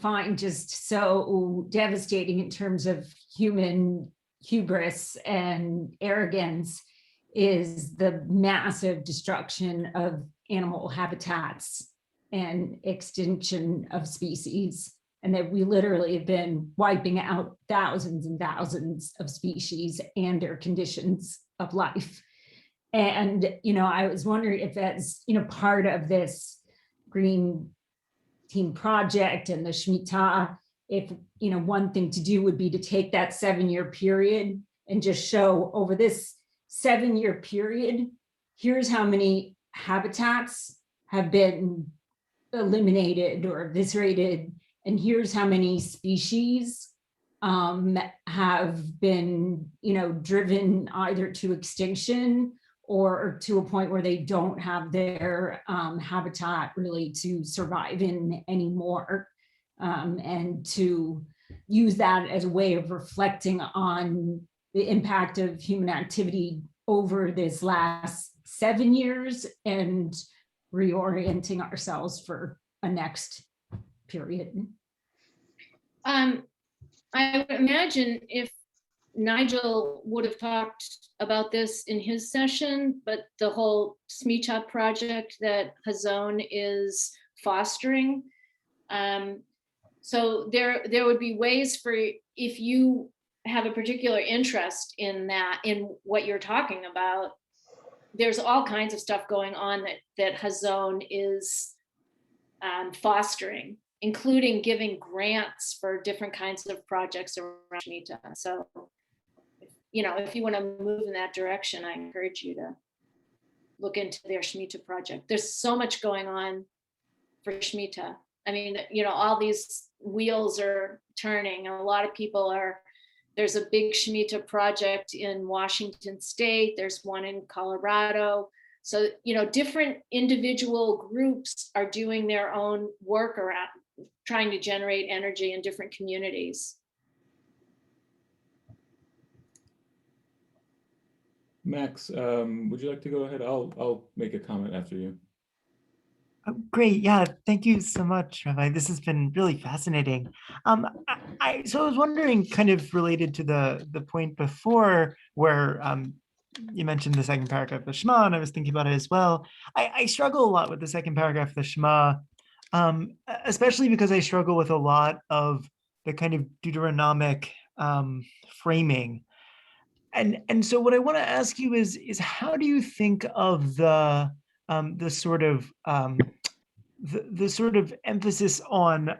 find just so devastating in terms of human hubris and arrogance is the massive destruction of animal habitats and extinction of species, and that we literally have been wiping out thousands and thousands of species and their conditions of life. And, I was wondering if that's, part of this green team project and the Shemitah, if, one thing to do would be to take that 7-year period and just show over this 7-year period, here's how many habitats have been eliminated or eviscerated, and here's how many species have been, driven either to extinction or to a point where they don't have their habitat really to survive in anymore, and to use that as a way of reflecting on the impact of human activity over this last 7 years and reorienting ourselves for a next period. I would imagine if Nigel would have talked about this in his session, but the whole Shemitah project that Hazon is fostering. So there would be ways for, if you have a particular interest in that, in what you're talking about, there's all kinds of stuff going on that Hazon is fostering, including giving grants for different kinds of projects around Shemitah. So, if you want to move in that direction, I encourage you to look into their Shemitah project. There's so much going on for Shemitah. I mean, all these wheels are turning, and a lot of people there's a big Shemitah project in Washington State. There's one in Colorado. So, different individual groups are doing their own work around trying to generate energy in different communities. Max, would you like to go ahead? I'll make a comment after you. Oh, great. Yeah, thank you so much, Rabbi. This has been really fascinating. So I was wondering, kind of related to the point before where you mentioned the second paragraph of the Shema, and I was thinking about it as well. I struggle a lot with the second paragraph of the Shema, especially because I struggle with a lot of the kind of Deuteronomic framing. And so what I want to ask you is how do you think of the sort of the sort of emphasis on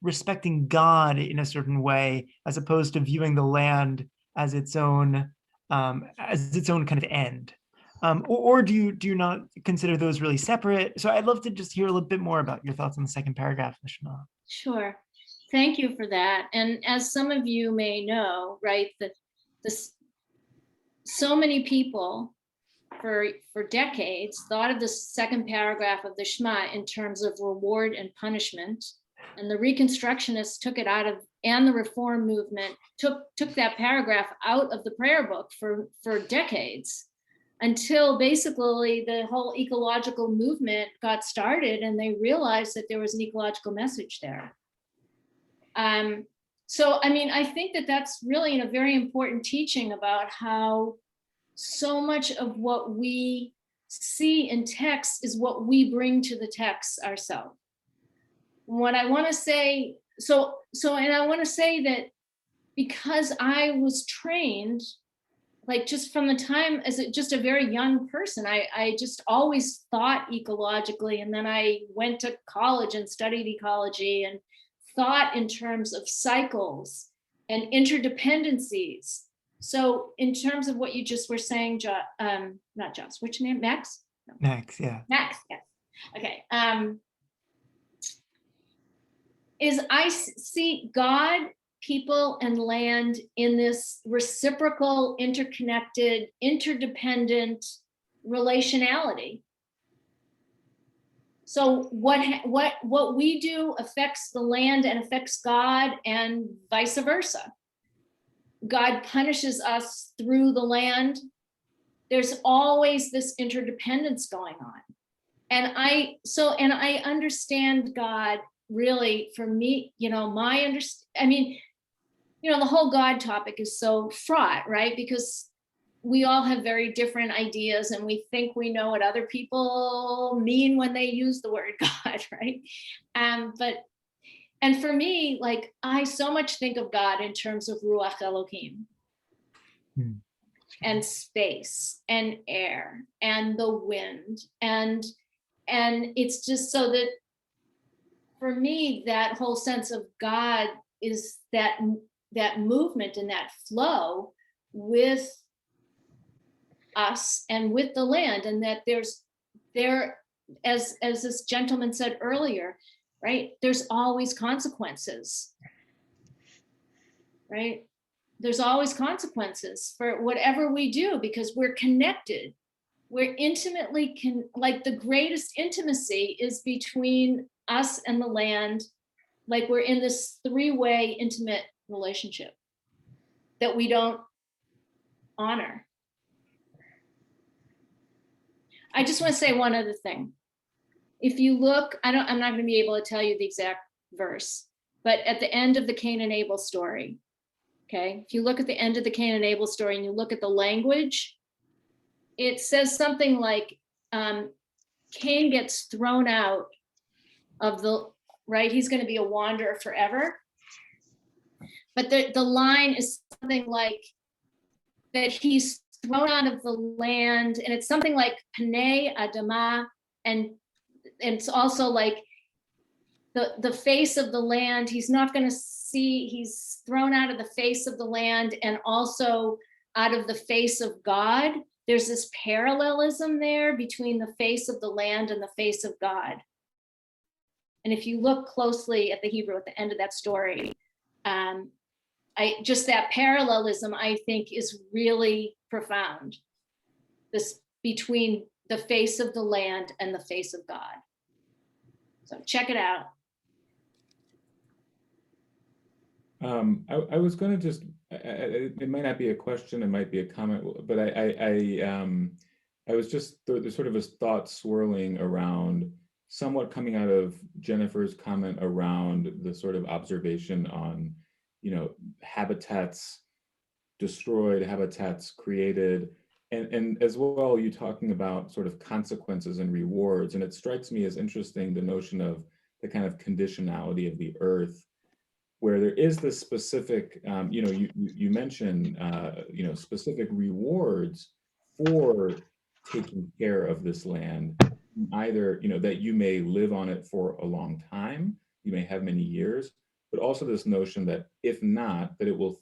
respecting God in a certain way, as opposed to viewing the land as its own kind of end, or do you not consider those really separate? So I'd love to just hear a little bit more about your thoughts on the second paragraph of the Shema. Sure, thank you for that. And as some of you may know, right, that so many people for decades thought of the second paragraph of the Shema in terms of reward and punishment, and the Reconstructionists took it out of, and the Reform movement took that paragraph out of the prayer book for decades, until basically the whole ecological movement got started and they realized that there was an ecological message there. So, I mean, I think that that's really a very important teaching about how so much of what we see in text is what we bring to the text ourselves. What I want to say, and I want to say that because I was trained, like just from the time as just a very young person, I just always thought ecologically, and then I went to college and studied ecology and thought in terms of cycles and interdependencies. So in terms of what you just were saying, not Joss, what's your name, Max? No. Max, yeah. Max, yes. Okay. Is I see God, people, and land in this reciprocal, interconnected, interdependent relationality. So what we do affects the land and affects God, and vice versa. God punishes us through the land. There's always this interdependence going on. And I understand God really, for me, the whole God topic is so fraught, right? Because we all have very different ideas, and we think we know what other people mean when they use the word God, right? And for me, like, I so much think of God in terms of Ruach Elohim, and space and air and the wind. And it's just so that for me, that whole sense of God is that movement and that flow with us and with the land, and that as this gentleman said earlier, right, there's always consequences, right? There's always consequences for whatever we do, because we're connected. We're intimately like, the greatest intimacy is between us and the land. Like, we're in this three-way intimate relationship that we don't honor. I just want to say one other thing. If you look, I'm not going to be able to tell you the exact verse, but at the end of the Cain and Abel story, okay, if you look at the end of the Cain and Abel story and you look at the language, it says something like, Cain gets thrown out of the, right? He's going to be a wanderer forever. But the line is something like that he's thrown out of the land, and it's something like Panei Adama, and it's also like the face of the land. He's not going to see, he's thrown out of the face of the land and also out of the face of God. There's this parallelism there between the face of the land and the face of God. And if you look closely at the Hebrew at the end of that story, just that parallelism, I think, is really profound. This between the face of the land and the face of God. So check it out. I was going to just, it might not be a question, it might be a comment, but I was just, there's sort of a thought swirling around, somewhat coming out of Jennifer's comment around the sort of observation on, habitats destroyed, habitats created, and as well, you talking about sort of consequences and rewards. And it strikes me as interesting, the notion of the kind of conditionality of the earth, where there is this specific, you mentioned, specific rewards for taking care of this land, either, that you may live on it for a long time, you may have many years, but also this notion that if not, that it will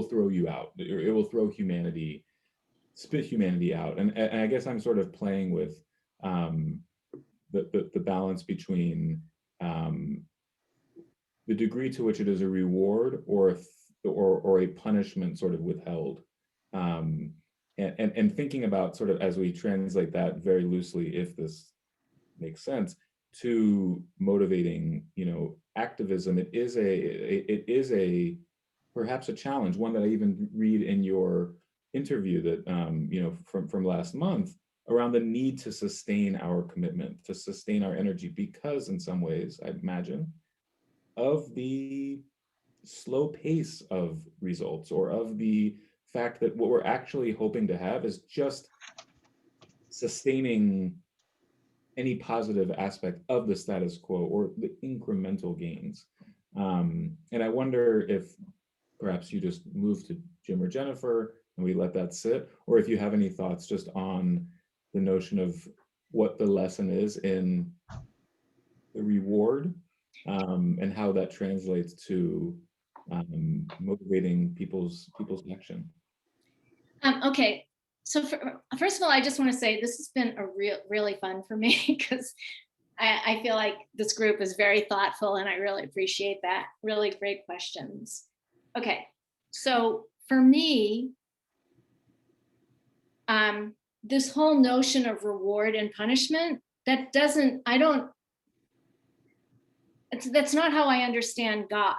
throw you out, or it will throw humanity, spit humanity out. And I guess I'm sort of playing with the balance between the degree to which it is a reward or a punishment sort of withheld, and thinking about, sort of, as we translate that very loosely, if this makes sense, to motivating, activism. It is a perhaps a challenge, one that I even read in your interview that from last month, around the need to sustain our commitment, to sustain our energy, because in some ways, I imagine, of the slow pace of results, or of the fact that what we're actually hoping to have is just sustaining any positive aspect of the status quo, or the incremental gains. And I wonder if perhaps you just move to Jim or Jennifer and we let that sit, or if you have any thoughts just on the notion of what the lesson is in the reward, and how that translates to motivating people's action. Okay, so first of all, I just want to say this has been really fun for me, because I feel like this group is very thoughtful, and I really appreciate that. Really great questions. Okay, so for me, this whole notion of reward and punishment that doesn't, I don't, that's not how I understand God.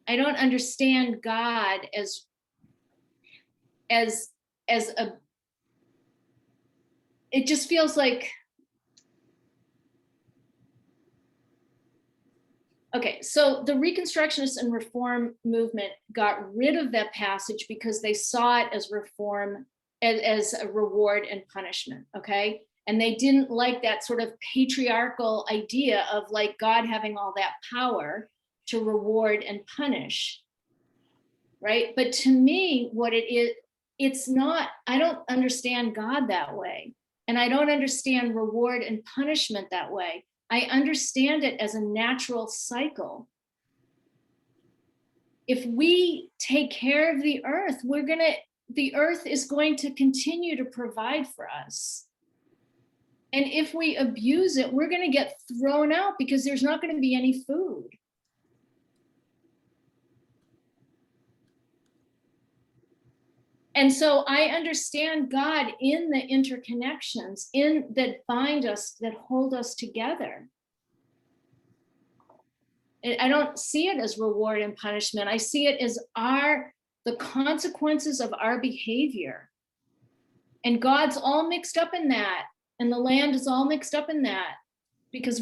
I don't understand God as a, it just feels like, okay, so the Reconstructionist and Reform movement got rid of that passage because they saw it as reform, as a reward and punishment, okay? And they didn't like that sort of patriarchal idea of like God having all that power to reward and punish, right? But to me, what it is, it's not, I don't understand God that way. And I don't understand reward and punishment that way. I understand it as a natural cycle. If we take care of the earth, the earth is going to continue to provide for us. And if we abuse it, we're going to get thrown out because there's not going to be any food. And so I understand God in the interconnections that bind us, that hold us together. I don't see it as reward and punishment. I see it as the consequences of our behavior. And God's all mixed up in that. And the land is all mixed up in that. Because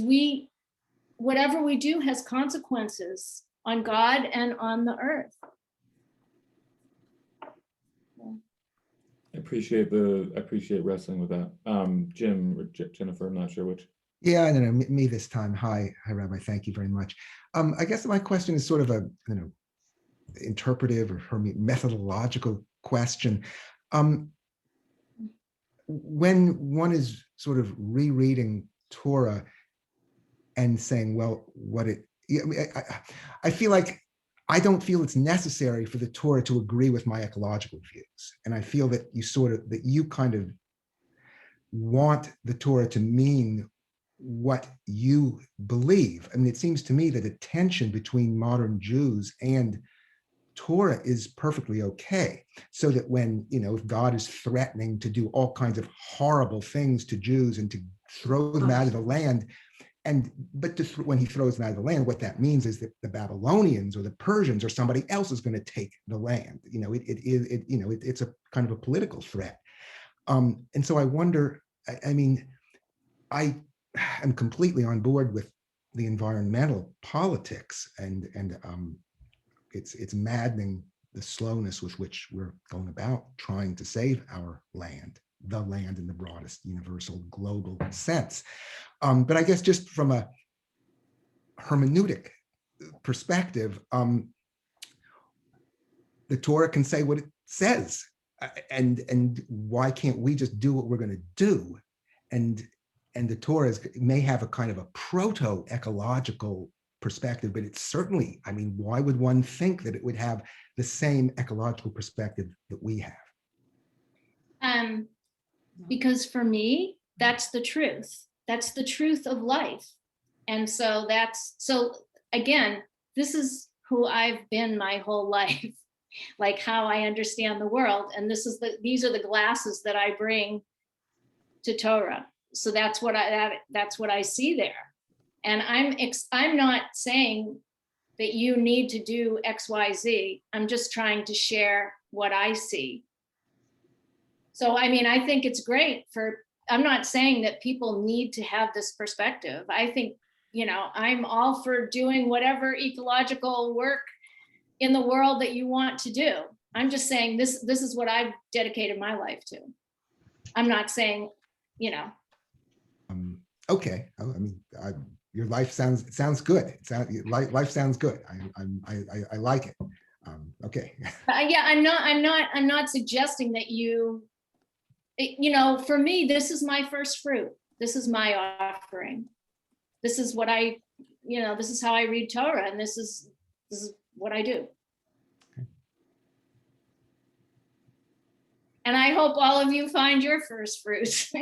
whatever we do has consequences on God and on the earth. I appreciate wrestling with that. Jim or Jennifer, I'm not sure which. Yeah, no, me this time. Hi, Rabbi. Thank you very much. I guess my question is sort of a interpretive or methodological question. When one is sort of rereading Torah and saying, well, I feel like I don't feel it's necessary for the Torah to agree with my ecological views, and I feel that you kind of want the Torah to mean what you believe. I mean, it seems to me that a tension between modern Jews and Torah is perfectly okay. So that when, if God is threatening to do all kinds of horrible things to Jews and to throw them out of the land, when he throws them out of the land, what that means is that the Babylonians or the Persians or somebody else is going to take the land. It's a kind of a political threat. And so I wonder, I am completely on board with the environmental politics, and it's maddening the slowness with which we're going about trying to save our land, the land in the broadest universal global sense. But I guess just from a hermeneutic perspective, the Torah can say what it says, and why can't we just do what we're going to do? And the Torah may have a kind of a proto-ecological perspective, but it's certainly, why would one think that it would have the same ecological perspective that we have? Because for me, that's the truth. That's the truth of life. And so again, this is who I've been my whole life, like how I understand the world. And these are the glasses that I bring to Torah. So that's what I see there. And I'm not saying that you need to do X, Y, Z. I'm just trying to share what I see. So, I think it's great I'm not saying that people need to have this perspective. I think, I'm all for doing whatever ecological work in the world that you want to do. I'm just saying this is what I've dedicated my life to. I'm not saying, Okay. Your life sounds good. Life sounds good. I like it. Okay. Yeah, I'm not suggesting that for me, this is my first fruit. This is my offering. This is what this is how I read Torah, and this is what I do. Okay. And I hope all of you find your first fruits,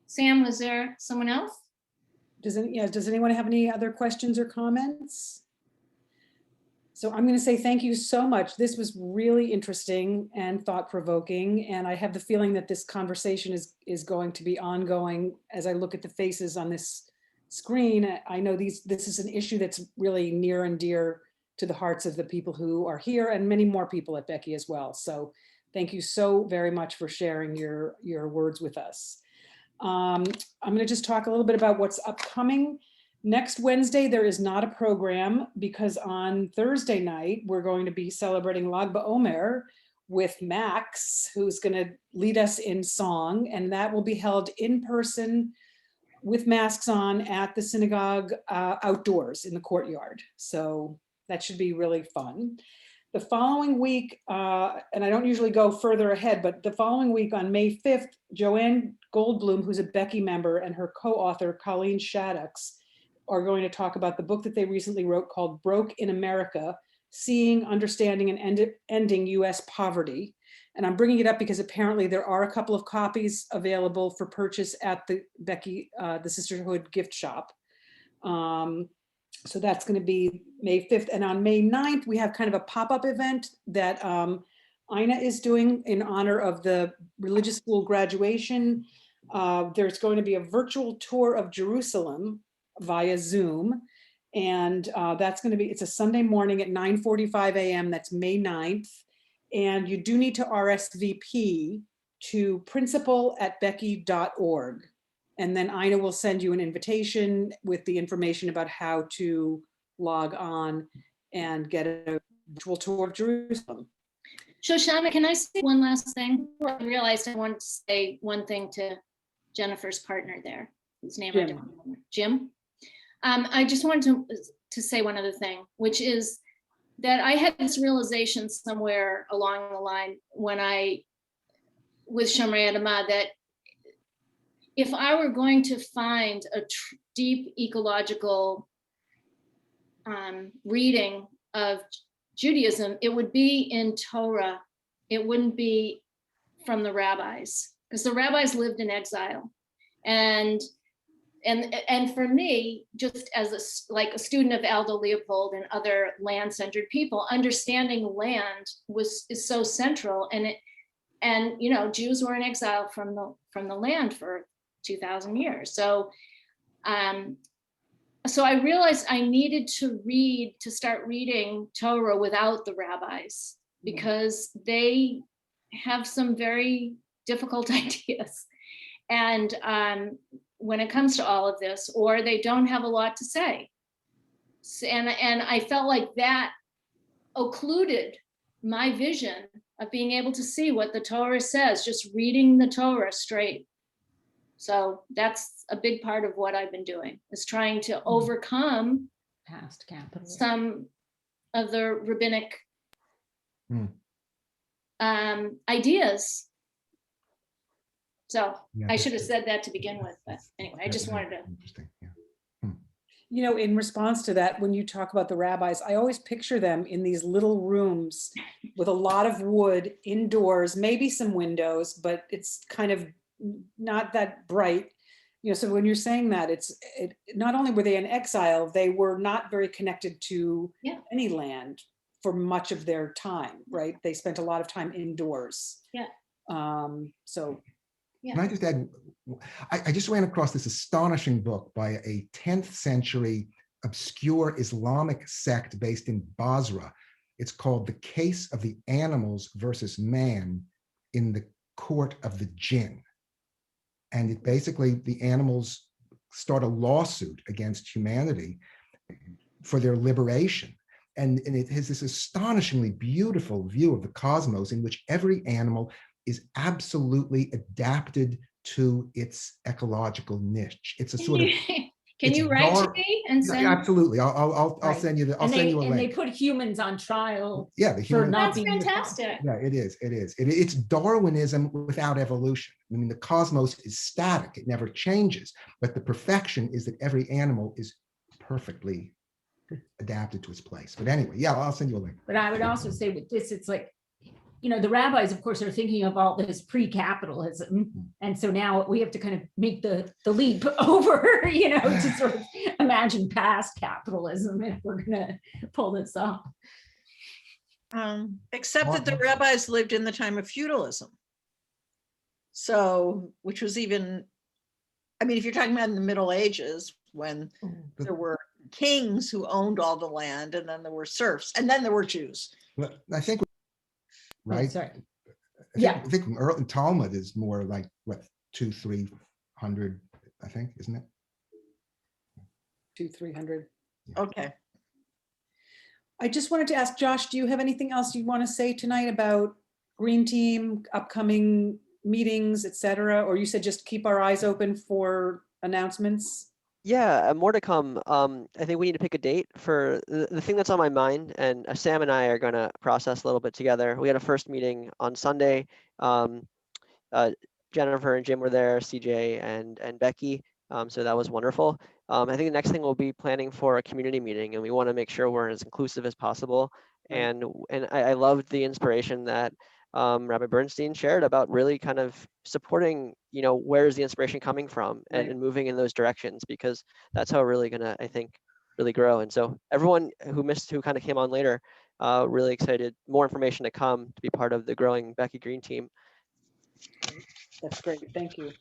Sam, was there someone else? Does anyone have any other questions or comments? So I'm going to say thank you so much. This was really interesting and thought-provoking, and I have the feeling that this conversation is going to be ongoing. As I look at the faces on this screen, I know this is an issue that's really near and dear to the hearts of the people who are here, and many more people at Becky as well. So thank you so very much for sharing your words with us. I'm going to just talk a little bit about what's upcoming. Next Wednesday, there is not a program because on Thursday night, we're going to be celebrating Lag BaOmer with Max, who's going to lead us in song, and that will be held in person with masks on at the synagogue outdoors in the courtyard. So that should be really fun. The following week, and I don't usually go further ahead, but the following week on May 5th, Joanne Goldblum, who's a Becky member, and her co-author, Colleen Shaddux, are going to talk about the book that they recently wrote called Broke in America, Seeing, Understanding, and Ending U.S. Poverty. And I'm bringing it up because apparently there are a couple of copies available for purchase at the Becky, the Sisterhood gift shop. So that's going to be May 5th. And on May 9th, we have kind of a pop-up event that Ina is doing in honor of the religious school graduation. There's going to be a virtual tour of Jerusalem via Zoom. And that's going to be, it's a Sunday morning at 9:45 a.m. That's May 9th. And you do need to RSVP to principal@becky.org. And then Ina will send you an invitation with the information about how to log on and get a virtual tour of Jerusalem. Shoshana, can I say one last thing? I realized I wanted to say one thing to Jennifer's partner there, whose name I don't remember. Jim. I just wanted to say one other thing, which is that I had this realization somewhere along the line when I with Shomrei Adamah that if I were going to find a deep ecological reading of Judaism, it would be in Torah. It wouldn't be from the rabbis, because the rabbis lived in exile. And for me, just as a student of Aldo Leopold and other land-centered people, understanding land is so central. And you know, Jews were in exile from the land for 2,000 years. So I realized I needed to start reading Torah without the rabbis, because they have some very difficult ideas. And when it comes to all of this, or they don't have a lot to say. And I felt like that occluded my vision of being able to see what the Torah says, just reading the Torah straight. So that's a big part of what I've been doing, is trying to overcome past capital, some of the rabbinic ideas. So Yeah, I should have said that to begin with, but anyway, I just wanted to. Interesting. Yeah. You know, in response to that, when you talk about the rabbis, I always picture them in these little rooms with a lot of wood indoors, maybe some windows, but it's kind of not that bright. You know, so when you're saying that, not only were they in exile, they were not very connected to any land for much of their time, right? They spent a lot of time indoors. Yeah. So. Can I just add, I just ran across this astonishing book by a 10th century obscure Islamic sect based in Basra. It's called The Case of the Animals versus Man in the Court of the Jinn. And it basically, the animals start a lawsuit against humanity for their liberation. And it has this astonishingly beautiful view of the cosmos in which every animal is absolutely adapted to its ecological niche. It's a sort of. Can you write to me and send? Yeah, absolutely. I'll send you I'll send you a link. And they put humans on trial. Yeah, the human. That's fantastic. Yeah, it is. It's Darwinism without evolution. I mean, the cosmos is static; it never changes. But the perfection is that every animal is perfectly adapted to its place. But anyway, yeah, I'll send you a link. But I would also say with this, it's like, you know, the rabbis, of course, are thinking of all this pre-capitalism. And so now we have to kind of make the leap over, you know, to sort of imagine past capitalism if we're going to pull this off. Except that the rabbis lived in the time of feudalism. So, which was even, I mean, if you're talking about in the Middle Ages, when there were kings who owned all the land, and then there were serfs, and then there were Jews. But I think, right? sorry. I think early Talmud is more like what 200-300, I think, isn't it? 200-300. Okay. I just wanted to ask Josh, do you have anything else you want to say tonight about Green Team, upcoming meetings, etc.? Or you said just keep our eyes open for announcements? Yeah, more to come. I think we need to pick a date for the thing that's on my mind, and Sam and I are going to process a little bit together. We had a first meeting on Sunday. Jennifer and Jim were there, CJ and Becky. So that was wonderful. I think the next thing we'll be planning for a community meeting, and we want to make sure we're as inclusive as possible. Right. And I loved the inspiration that Rabbi Bernstein shared about really kind of supporting, where is the inspiration coming from, Right. and moving in those directions, because that's how we're really gonna, I think, really grow. And so everyone who kind of came on later, really excited, more information to come to be part of the growing Becky Green team. That's great. Thank you.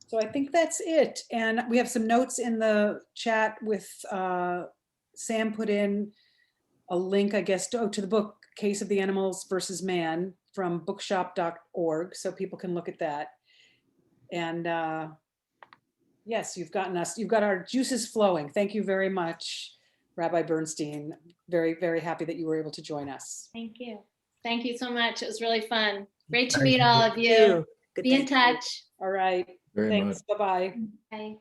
So I think that's it. And we have some notes in the chat with Sam put in a link, I guess, to the book Case of the Animals versus Man from bookshop.org. So people can look at that. And yes, you've got our juices flowing. Thank you very much, Rabbi Bernstein. Very, very happy that you were able to join us. Thank you. Thank you so much. It was really fun. Great to Thank meet you. all of you. Good Be in to see you. touch. All right. Very Thanks. much. Bye-bye. Bye.